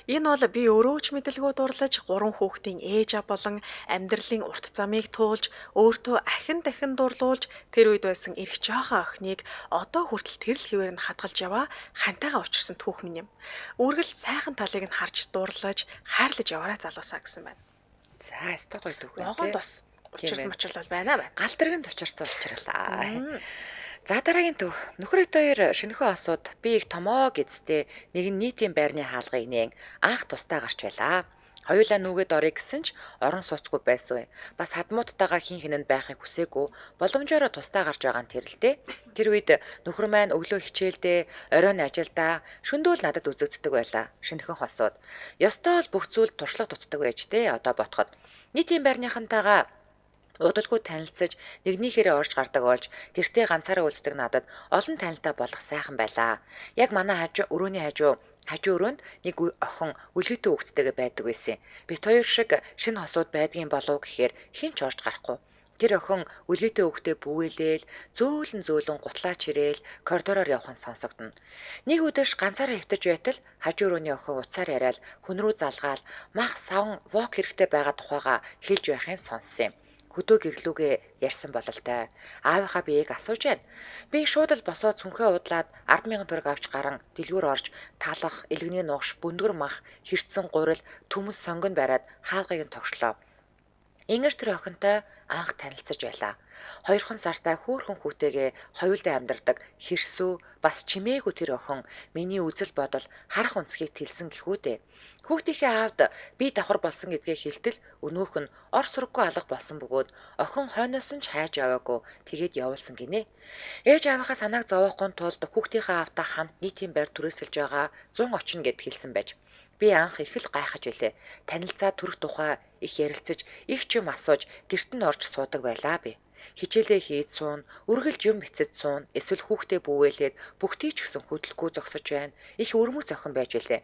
Энэ бол би өөрөө ч мэдлэгөө дурлаж 3 хүүхдийн ээж ав болон амьдралын урт замыг туулж өөртөө ахин дахин дурлуулж тэр үед байсан эрх жоохон охиныг одоо хүртэл тэрл хэвээр нь хадгалж яваа хантайгаа учирсан түүх минь юм. Үргэлж сайхан талыг нь харж дурлаж хайрлаж яваарай залуусаа гэсэн байна. За өстой гоё түүх байна. Вагонд бас учирсан бол байна. Галтрагнд учирсан учралаа. За дараагийн төв нөхөр хоёр шинэхүү осууд би их томоо гэдстэй нэг нь нийтийн байрны хаалгыг нээн анх тустай гарч байлаа. Хоёулаа нүгэд орё гэсэн ч орон сууцгүй байсан. Бас хадмуудтайгаа хин хинэнд байхыг хүсээгүй боломжоор тусдаа гарч байгаа нь тэр л дээ. Тэр үед нөхөр маань өглөө хичээлдээ, оройн ажилдаа, шөнөдөө л надад үзэгддэг байлаа. Шинэхэн хосууд. Ёстой л бүх зүйл туршлага дутдаг байж дээ. Одоо ботход. Нийтийн байрныхантайгаа удалгүй танилцсаж нэгнийхээрээ орж гардаг болж гэртээ ганцаараа үлддэг надад олон танилтай болох сайхан байлаа. Яг манай өрөөний хажуу өрөөнд нэг охин үлгэтэй хүүхэдтэйгээ байдаг байсан. Бит хоёр шиг шинэ хосууд байдгийн болов гэхээр хэн ч орж гарахгүй. Тэр охин үлгэтэй хүүхдээ бүвээлээл зөөлөн гутлаач ирээл коридороор явах нь сонсогдно. Нэг өдөрш ганцаараа хөвтөж байтал хажуу өрөөний охин уцаар яриад хүн рүү залгаал мах савн вок хэрэгтэй байгаа тухайга хэлж байхын сонссон юм. Хөдөө гэрлүүгээ ярьсан бололтой. Аавынхаа биеийг асууж байна. Би шууд л босоод цүнхээ удлаад 10,000 төгрөг авч гарan дэлгүүр орж талах, элгэний нугш, бүндгэр мах, хэрцэн гурил, төмөс сонгон бариад хаалгыг нь тогшлоо. Ингэр тэр охинтой анх танилцаж байлаа. 2хан сартай хөөхөн хүүтэйгээ хоёулдаа амьдардаг хэрсүү бас чимээгүй тэр охин миний үзэл бодол харах үнцгийг тэлсэн гэхүүдээ. Хүүхдийнхээ аавд би давхар болсон гэдгээ хэлтэл өнөөх нь ор сурггүй алга болсон бөгөөд охин хойноос нь ч хайж яваагүй тэгээд явуулсан гинэ. Ээж аавынхаа санааг зовоохын тулд хүүхдийнхээ аавтай хамт нийтийн байр түрээсэлж байгаа 100 очно гэд хэлсэн байж. Би анх их л гайхаж билээ. Танилцаа төрөх тухай их ярилцаж, их ч юм асууж, гэрт нь орж суудаг байлаа би. Хичээлээ хийж суун, үргэлж юм бицэж суун, эсвэл хүүхдээ бүвээлээд бүгдий ч гэсэн хөдөлгөө зогсож байна. Их өрмөц охин байж билээ.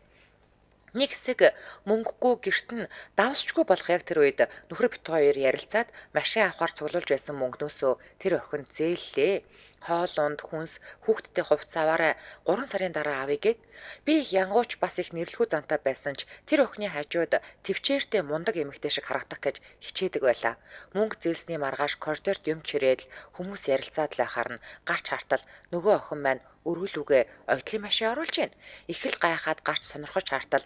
Нэг хэсэг мөнгөгүй гэрт нь давсчгүй болох яг тэр үед нөхөр бит хоёр ярилцаад машин авахар цуглуулж байсан мөнгнөөсөө тэр охин зээллээ. Хоол унд хүнс хүүхдтэй хувцас аваарай 3 сарын дараа авъя гэд би их янгууч бас их нэрлэхүү зантай байсан ч тэр охины хажууд төвчээртэй мундаг эмэгтэй шиг харагдах гэж хичээдэг байлаа. Мөнгө зээлсний маргааш коридорт юм чирээд хүмүүс ярилцаад л байхаар нь гарч хартал нөгөө охин маань өргөлүүгээ ойдлын машин оруулж байна. Их л гайхаад гарч сонирхож хартал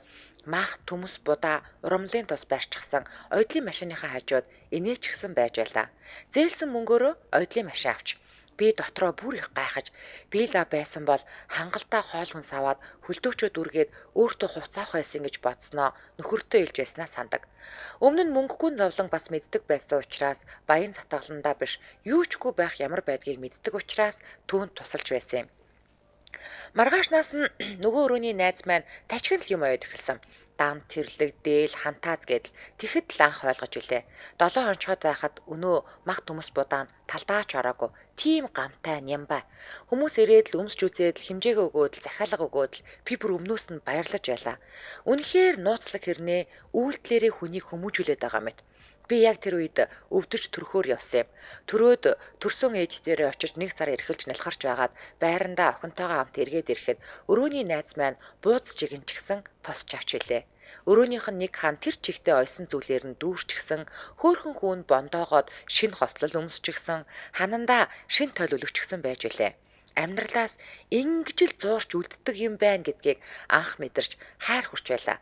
мах төмөс будаа урамлын тус барьчихсан ойдлын машиныхаа хажууд инээч гсэн байж байлаа. Зээлсэн мөнгөөрөө ойдлын машин авч би дотроо бүр их гайхаж биела байсан бол хангалттай хоол хүнс аваад хөлдөөчөд үргээд өөртөө хувцас авах байсан гэж бодсноо нөхөртөө хэлж байснаа сандаг. Өмнө нь мөнгөгүй зовлон бас мэддэг байсан учраас баян затгаландаа биш юу чгүй байх ямар байдгийг мэддэг учраас түүнд тусалж байсан юм. Маргаашнаас нь нөгөө өрөөний найз маань тачигт л юм аваад эхэлсэн. Дан тэрлэг дээл хантааз гэдэл тэгэхэд л анх ойлгож билээ. 7 хонцоход байхад өнөө мах төмөс будаан талдаач ороогүй. Тийм гамтай нямбай. Хүмүүс ирээд л өмсч үзээд л хэмжээгээ өгөөд л захиалга өгөөд л би бүр өмнөөс нь баярлаж байлаа. Үнэхээр нууцлаг хэрнээ үйлдэлээрээ хүнийг хүмүүжүүлээд байгаа мэт. Би яг тэр үед өвдөж төрхөөр явсан юм. Төрөөд төрсөн ээж дээрээ очиж 1 сар эрхэлж нялхарч байгаад байрандаа охинтойгоо хамт эргээд ирэхэд өрөөний найз маань бууз жигэнчгсэн тосч авч билээ. Өрөөнийх нь нэг хаан тэр чихтэй ойсон зүйлээр нь дүүрчгсэн, хөөхөн хүүн бондоогоод шинэ хослол өмсчихсэн, ханандаа шинэ тойл өлөгчгсөн байж билээ. Амьдралаас ингэж л зуурч үлддэг юм байна гэдгийг анх мэдэрч хайр хүрч байлаа.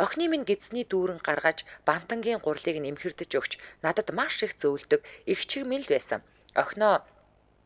Охины минь гидсний дүүрэн гаргаж бантангийн гурлыг нэмхэрдэж өгч надад маш их зөөлдөг их чиг минь л байсан. Охиноо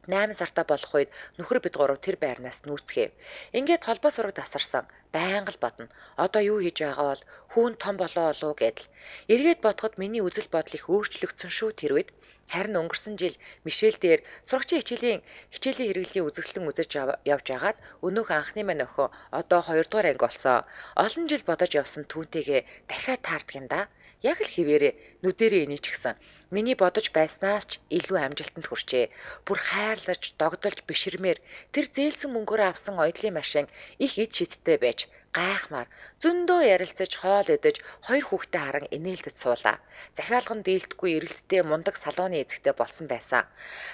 8 сартаа болох үед нөхөр бид гурав тэр байрнаас нүүцгээв. Ингээд холбоо сураг тасарсан. Байнга л бодно. Одоо юу хийж байгаа бол хүүн том болоо олоо гэдэл. Эргээд бодоход миний үзэл бодол их өөрчлөгдсөн шүү тэр үед. Харин өнгөрсөн жил Мишель дээр сурагчийн хичээлийн хэрэглийн үзэсгэлэн үзэж явж агаад өнөөх анхны минь охин одоо 2 дугаар анги болсон. Олон жил бодож явсан түүнтэйгээ дахиад таардаг юм да. Яг л хിവэрэ нүдэрээ инээчихсэн. Миний бодож байснаас ч илүү амжилтанд хүрчээ. Бүр хайрлаж, догдолж биширмээр тэр зээлсэн мөнгөөр авсан ойдлын машин их эд шидтэй байж гайхмаар зөндөө ярилцаж хоол идэж 2 хүүхдээ харан инээлдэд суулаа. Захиалган дээлдэхгүй эрэлттэй мундаг салууны эзэгтэй болсон байсан.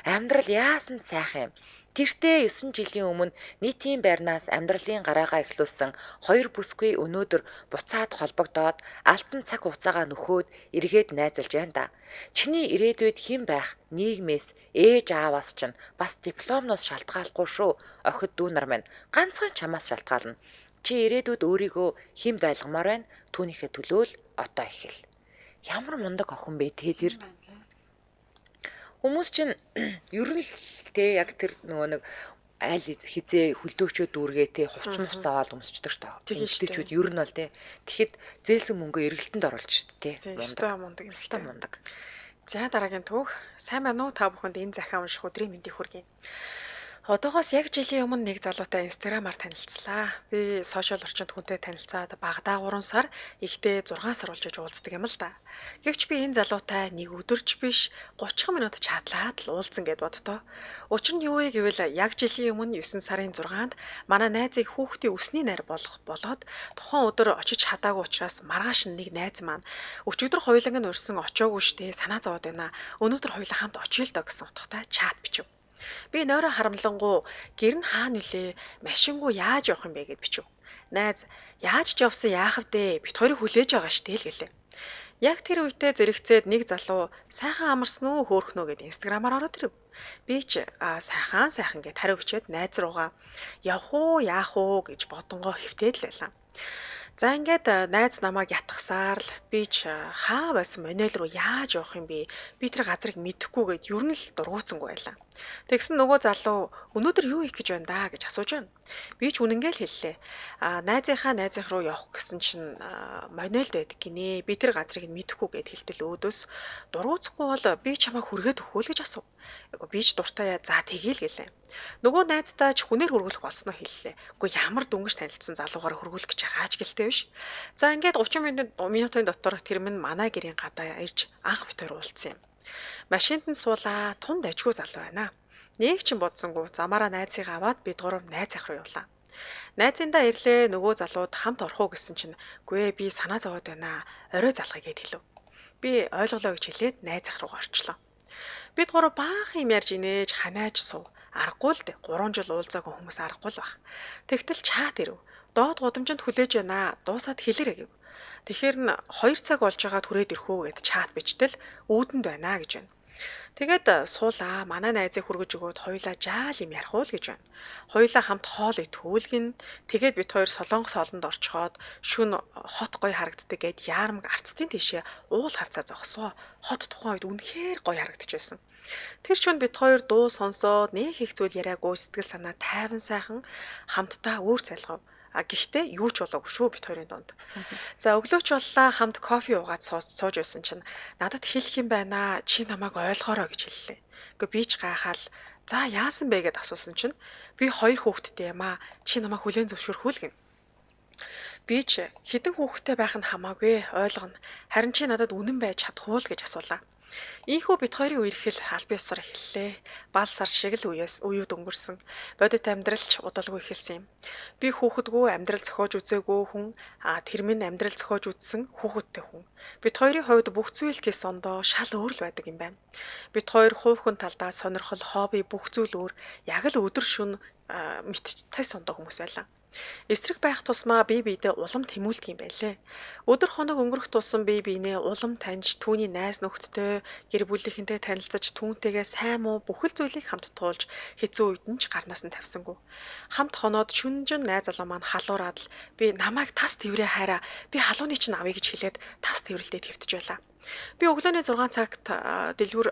Амьдрал яасан сайхан юм. Тэртээ 9 жилийн өмнө нийтийн байрнаас амьдралын гараагаа эхлүүлсэн 2 бүсгүй өнөөдөр буцаад холбогдоод алдсан цаг хугацаагаа нөхөөд эргээд найзалж байна да. Чиний ирээдүйд хэн байх нийгмээс ээж ааваас чинь бас дипломноос шалтгаалгүй шүү. Охид дүү нар минь ганцхан чамаас шалтгаална. Чи ирээдүйд өөрийгөө хэн байлгамаар байна? Түүнийхээ төлөө л одоо ихэл. Ямар мундаг охин бэ те тэр. Хүмүүс чинь ер нь л те яг тэр нөгөө нэг аль хизээ хөлдөөгчөө дүүргээ те хувц муц аваад өмсчдөг ш таа. Тийм шүү Эмэгтэйчүүд ер нь бол те. Тэгэхэд зээлсэн мөнгөө эргэлтэнд оруулж штэ те. Тийм өстой мундаг юм Өстой шүү. мундаг. За дараагийн түүх. Сайн байна уу та бүхэнд энэ захиа унших өдрийн мэндийг хүргэе. Одоогоос яг жилийн өмнө нэг залуутай инстаграмаар танилцлаа. Би сошиал орчинд хүнтэй танилцаад багадаа 3 сар, ихтэй 6 сар болж уулздаг юм л да. Гэвч би энэ залуутай нэг өдөрч биш 30 минут чатлаад л уулзсан гэд боддоо. Учир нь юу вэ гэвэл яг жилийн өмнө 9 сарын 6-нд манай найзыг хүүхдийн өсний найр болоод тухайн өдөр очиж чадаагүй учраас маргааш нь нэг найз маань өчигдөр хоёуланг нь урьсан очоогүй штэ санаа зовоод байна. Өнөөдөр хоёулаа хамт очие л доо гэсэн утгатай чат бичв. Би нойроо харамлангуу гэр нь хаана нүлээ машингүй яаж явах юм бэ гэд бичв. Найз яаж ч явсан яах вэ? Бит хоёрыг хүлээж байгаа штэ л гэлээ. Яг тэр үедээ зэрэгцээд нэг залуу сайхан амарсан уу хөөрхнөө гэд инстаграмаар ороод ирэв. Би ч сайхан гэд хариу бичээд найз руугаа явах уу яах уу гэж бодонгоо хөвтөөд л байлаа. За ингээд найз намайг ятгахсаар л би ч хаа байсан монол руу яаж явах юм бэ? Би тэр газрыг мэдэхгүйгээд ер нь л дургуутсангүй байлаа. Тэгсэн нөгөө залуу өнөөдөр юу хийх гэж байна даа гэж асууж байна. Би ч үнэнгээл хэллээ. Найзынх руу явах гэсэн чинь монолд байдаг гинэ. Би тэр газрыг мэдэхгүйгээд хэлтэл өөдөөс дургуутсахгүй бол би чамайг хүргээд өгөх үү гэж асуув. Би ч дуртай за тэгээл гэлээ. Нөгөө найздаа ч хүнээр хөргүүлэх болсноо хэллээ. Үгүй ямар дөнгөж танилцсан залуугаар хөргүүлэх гэж байгаач гэлтэй биш. За ингээд 30 минутын дотор тэр минь манай гэрийн гадаа ирж анх битээр уулзсан юм. Машинд нь суулаа тунд ажгүй залуу байна. Нэг ч бодсонгүй замаараа найзыг аваад бид гурав найз ах руу явлаа. Найзындаа ирлээ нөгөө залууд хамт орох уу гэсэн чинь гүй би санаа зовоод байна. Орой залгая гэд хэлв. Би ойлголоо гэж хэлээд найз ах руу орчлоо. Бид гурав баахан юм ярьж инээж ханааж сув. Аргагүй л дээ. 3 жил уулзаагүй хүмүүс аргагүй л баг. Тэгтэл чат ирэв. Доод гудамжинд хүлээж байна. Дуусаад хэлэрэй гэв. Тэгэхээр нь 2 цаг болж байгаа түрээд ирэх үү гэд чат бичтэл үүдэнд байна гэж байна. Тэгээд суулаа манай найзыг хүргэж өгөөд хоёулаа жаал юм ярих уу л гэж байна. Хоёулаа хамт хоол идүүлгэн тэгээд бид хоёр солонгос олонд орчхоод шүн хот гоё харагддаг гэд яармаг арцтын тийшээ уул хавцаа зогсоо. Хот тухайн үед үнэхээр гоё харагдчихвэсэн. Тэр шүн бид хоёр дуу сонсоод нэг их зүйл яриаггүй сэтгэл санаа тайван сайхан хамтдаа өөр цайлгав. Гэхдээ юу ч болоогүй шүү бид хоёрын дунд. За өглөөч боллаа хамт кофе уугаад сууж байсан чинь надад хэлэх юм байна. Чи намайг ойлгоорой гэж хэллээ. Гэхдээ би ч гайхаал за яасан бэ гэд асуусан чинь би 2 хүүхэдтэй юм аа. Чи намайг хүлээн зөвшөөрөх үү гин. Би ч хэдэн хүүхэдтэй байх нь хамаагүй ойлгоно. Харин чи надад үнэн байж чадах уу л гэж асуулаа. Ийхүү бит хоёрын үерхэл аль биесээр эхэллээ. Бал сар шиг л үеуд өнгөрсөн. Бодит амьдралч удалгүй эхэлсэн юм. Би хүүхэдгүй амьдрал зохиож үзээгүй хүн, тэр минь амьдрал зохиож үзсэн хүүхэдтэй хүн. Бит хоёрын хувьд бүх зүйл тис ондоо шал өөр л байдаг юм байна. Бит хоёр хувь хүн талдаа сонирхол, хобби бүх зүйл өөр. Яг л өдөр шөнө мэдтэй сондоо хүмүүс байлаа. Эсрэг байх тусмаа бие биедээ улам тэмүүлдэг юм байлээ. Өдөр хоног өнгөрөх тусам бие биенээ улам таньж түүний найз нөхдөдтэй гэр бүлийнхэнтэй танилцаж түүнтэйгээ сайн муу бүхэл зүйлийг хамт туулж хэцүү үед нь ч гарнаас нь тавьсангүй. Хамт хоноод шүнжин найз залуу маань халуураад л би намайг тас тэврээ хайраа би халууны чинь авъя гэж хэлээд тас тэврэлдээ твтж байлаа. Би өглөөний 6 цагт дэлгүр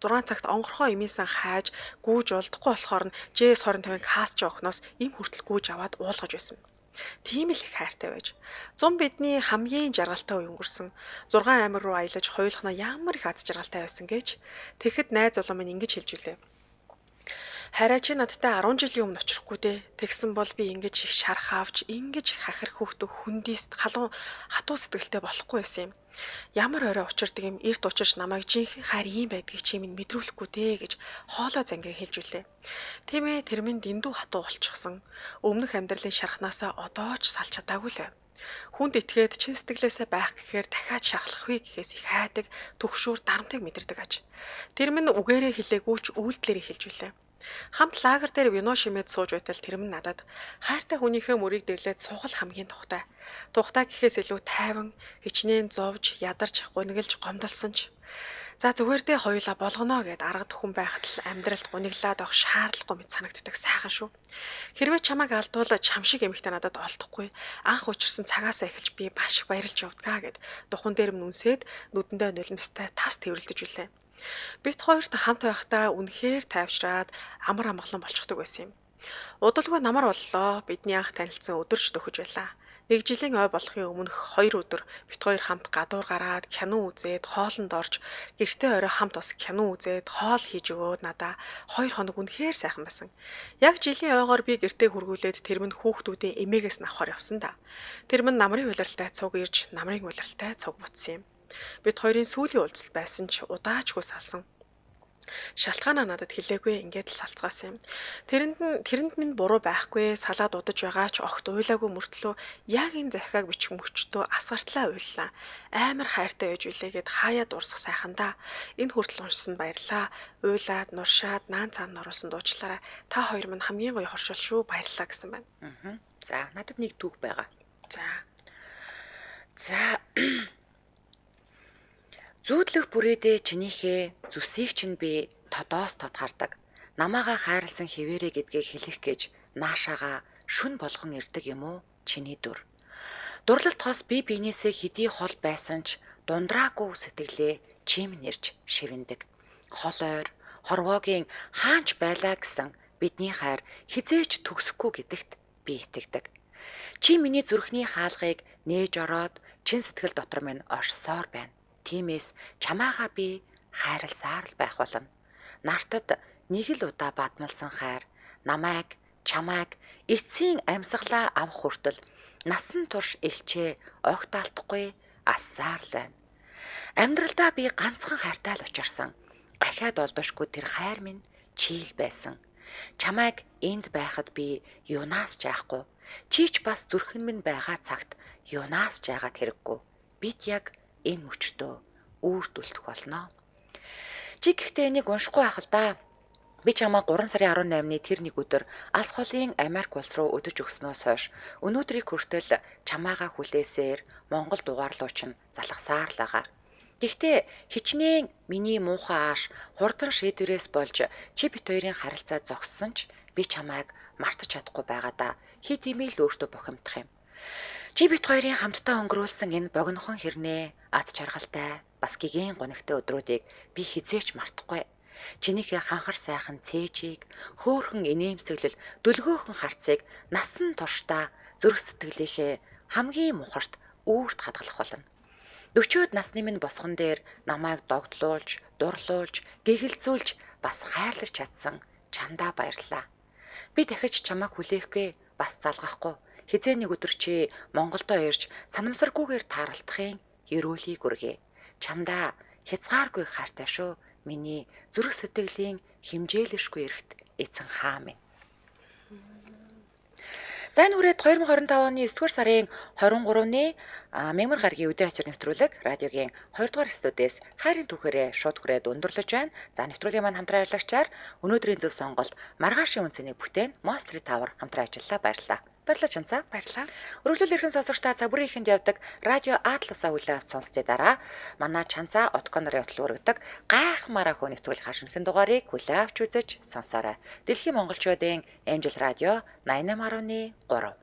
6 цагт онгорхоо эмээсэн хайж гүүж олдохгүй болохоор нь JS25-ын касч огноос им хүртэл гүүж аваад уулгаж байсан. Тийм л их хайртай байж. 100 бидний хамгийн жаргалтай үе өнгөрсөн. 6 аймаг руу аялаж хоёулахнаа ямар их аз жаргалтай байсан гэж тэгэхэд найз залуу минь ингэж хэлж үлээ. Хараа чи надтай 10 жилийн өмнө очихгүй дээ. Тэгсэн бол би ингэж их шарх авч, ингэж их хахир хүүхдө хүндийс хатуу сэтгэлтэй болохгүй байсан юм. Ямар орой учирдаг юм эрт учирч намайг жинхэнэ хайр ийм байдгийг чи минь мэдрүүлэхгүй дээ гэж хоолой зангир хэлж үлээ. Тийм ээ тэр минь дэндүү хатуу болчихсон. Өмнөх амьдралын шархнаасаа одоо ч салж чадаагүй л байв. Хүнд итгээд чин сэтгэлээсээ байх гэхээр дахиад шархлах вэ гэхээс их хайдаг, төгшүүр дарамтыг мэдэрдэг аж. Тэр минь үгээрээ хэлээгүй ч үйлдэлээр хэлж үлээ. Хамт лагер дээр вино шимээд сууж байтал тэр минь надад хайртай хүнийхээ мөрийг дэрлээд суугал хамгийн тухтай. Тухтай гэхээс илүү тайван, хичнээн зовж, ядарч, гунигэлж гомдолсон ч. За зүгээр дээ хоёулаа болгоно гэд аргад хүн байхад л амьдралд гуниглаад авах шаардлагагүй мэт санагддаг сайхан шүү. Хэрвээ чамайг алдвал чам шиг эмэгтэй надад олдохгүй. Анх учирсан цагаасаа эхэлж би маш их баярлж явдгаа гэд духан дээр минь үнсээд нүдэндээ нулимстай тас тэврэлдэж үлээ. Бит хоёрт хамт байхдаа үнэхээр тайвшраад амар амгалан болчихдог байсан юм. Удалгүй намар боллоо. Бидний анх танилцсан өдөрч төхөж байлаа. Нэг жилийн ой болохын өмнөх 2 өдөр бит хоёр хамт гадуур гараад кино үзээд хоолнд орж гэртээ орой хамт бас кино үзээд хоол хийж өгөөд надаа 2 хоног үнэхээр сайхан байсан. Яг жилийн ойгоор би гэртээ хургуулээд тэр минь хүүхдүүдээ эмээгээс навахаар явсан да. Тэр минь намрын улиралтай цуг ирж намрын улиралтай цуг бутсан юм. Бид хоёрын сүүлийн уулзалт байсан ч удаачгүй салсан. Шалтгаанаа надад хэлээгүй ингээд л салцгаасан юм. Тэрэнд минь буруу байхгүй салаад удаж байгаа ч огт уйлаагүй мөртлөө яг энэ захиаг бичих мөчтөө асгартлаа уйллаа. Амар хайртай байж үлээгээд хаяа дуурсах сайхан да. Энэ хүртэл уншсан баярлаа. Уйлаад нуршаад наан цаан оруулсан дуучлаараа та хоёр минь хамгийн гоё хоршол шүү баярлаа гэсэн байна. За надад нэг түүх байгаа. За. Зүүдлэх бүрээдээ чинийхээ зүсийг чинь би тодоос тод хардаг. Намаага хайрлсан хэвээрээ гэдгийг хэлэх гэж наашаага шүн болгон ирдэг юм уу чиний дүр. Дурлалт хос би биенээсээ хэдий хол байсан ч дундраагүй сэтгэлээ чим нэрж шивэндэг. Хол ойр хорвоогийн хаанч байлаа гэсэн бидний хайр хизээч төгсөхгүй гэдэгт би итгэдэг. Чи миний зүрхний хаалгыг нээж ороод чин сэтгэл дотор минь оршсоор байна. Тиймээс чамаагаа би хайрласаар л байх болно. Нартад нэг л удаа бадмалсан хайр намайг чамайг эцсийн амьсгалаа авах хүртэл насан турш элчээ огтаалтахгүй алсаар л байна. Амьдралдаа би ганцхан хайртай л учирсан. Ахиад олдошгүй тэр хайр минь чийл байсан. Чамайг энд байхад би юунаас жаахгүй. Чи ч бас зүрхэн минь байгаа цагт юунаас жаагаад хэрэггүй. Бид яг энэ мөчтөө үрд үлдэх болно. Чи гэхдээ энийг уншихгүй байх л да. Би чамаа 3 сарын 18-ны тэр нэг өдөр алс холын Америк улс руу өдөж өгснөөс хойш өнөөдрийг хүртэл чамаагаа хүлээсээр Монгол дугаарлуу чинь залгасаар л байгаа. Гэхдээ хичнээн миний муухай ааш хурдан шийдвэрээс болж чи бит хоёрын харилцаа зогссон ч би чамайг мартаж чадахгүй байгаа да. Хэд имэйл өөртөө бохимдох юм. Чи бит хоёрын хамтдаа өнгөрүүлсэн энэ богинохон хэрнээ аз жаргалтай бас гигийн гонигтай өдрүүдийг би хизээч мартахгүй. Чинийхээ ханхар сайхан цээжийг, хөөхөн инээмсэглэл, дүлгөөхөн харцыг насан туршдаа зүрх сэтгэлийнхээ хамгийн мухарт үүрт хадгалах болно. 40-од насны минь босгон дээр намайг догтлуулж, дурлуулж, гэгэлцүүлж бас хайрлаж чадсан чамдаа баярлалаа. Би дахиж чамайг хүлээхгүй бас залгахгүй. Хизээ нэг өдөр чи Монголдо ирж санамсаргүйгээр тааралдахын ерөөлийг үргээ. Чамдаа хязгааргүй хайртай шүү. Миний зүрх сэтгэлийн химжээлэшгүй эрхт эзэн хаа минь. За энэ хүрээд 2025 оны 9-р сарын 23-ны Мягмар гарагийн үдээ ачаар нэвтрүүлэг радиогийн 2 дугаар студиэс хайрын түүхээрээ шууд хүрээд өндөрлөж байна. За нэвтрүүлгийн маань хамтран ажиллагчаар өнөөдрийн зөв сонголт маргаашийн үнцнийг бүтээн Monster Tower хамтран ажиллалаа баярлалаа. Баярлалаа Чанцаа. Баярлалаа. Өргөлөөл эрхэм сонсогчдаа цаг бүрийн ихэнд явдаг радио Атласаа хүлээн авч сонсцгий дараа манай Чанцаа Отконорын хөтөл өргөдөг гайхмаараа хөө нэвтрүүлэг хашигнын дугаарыг хүлээн авч үзэж сонсоорой. Дэлхийн монголчуудын Angel Radio 88.3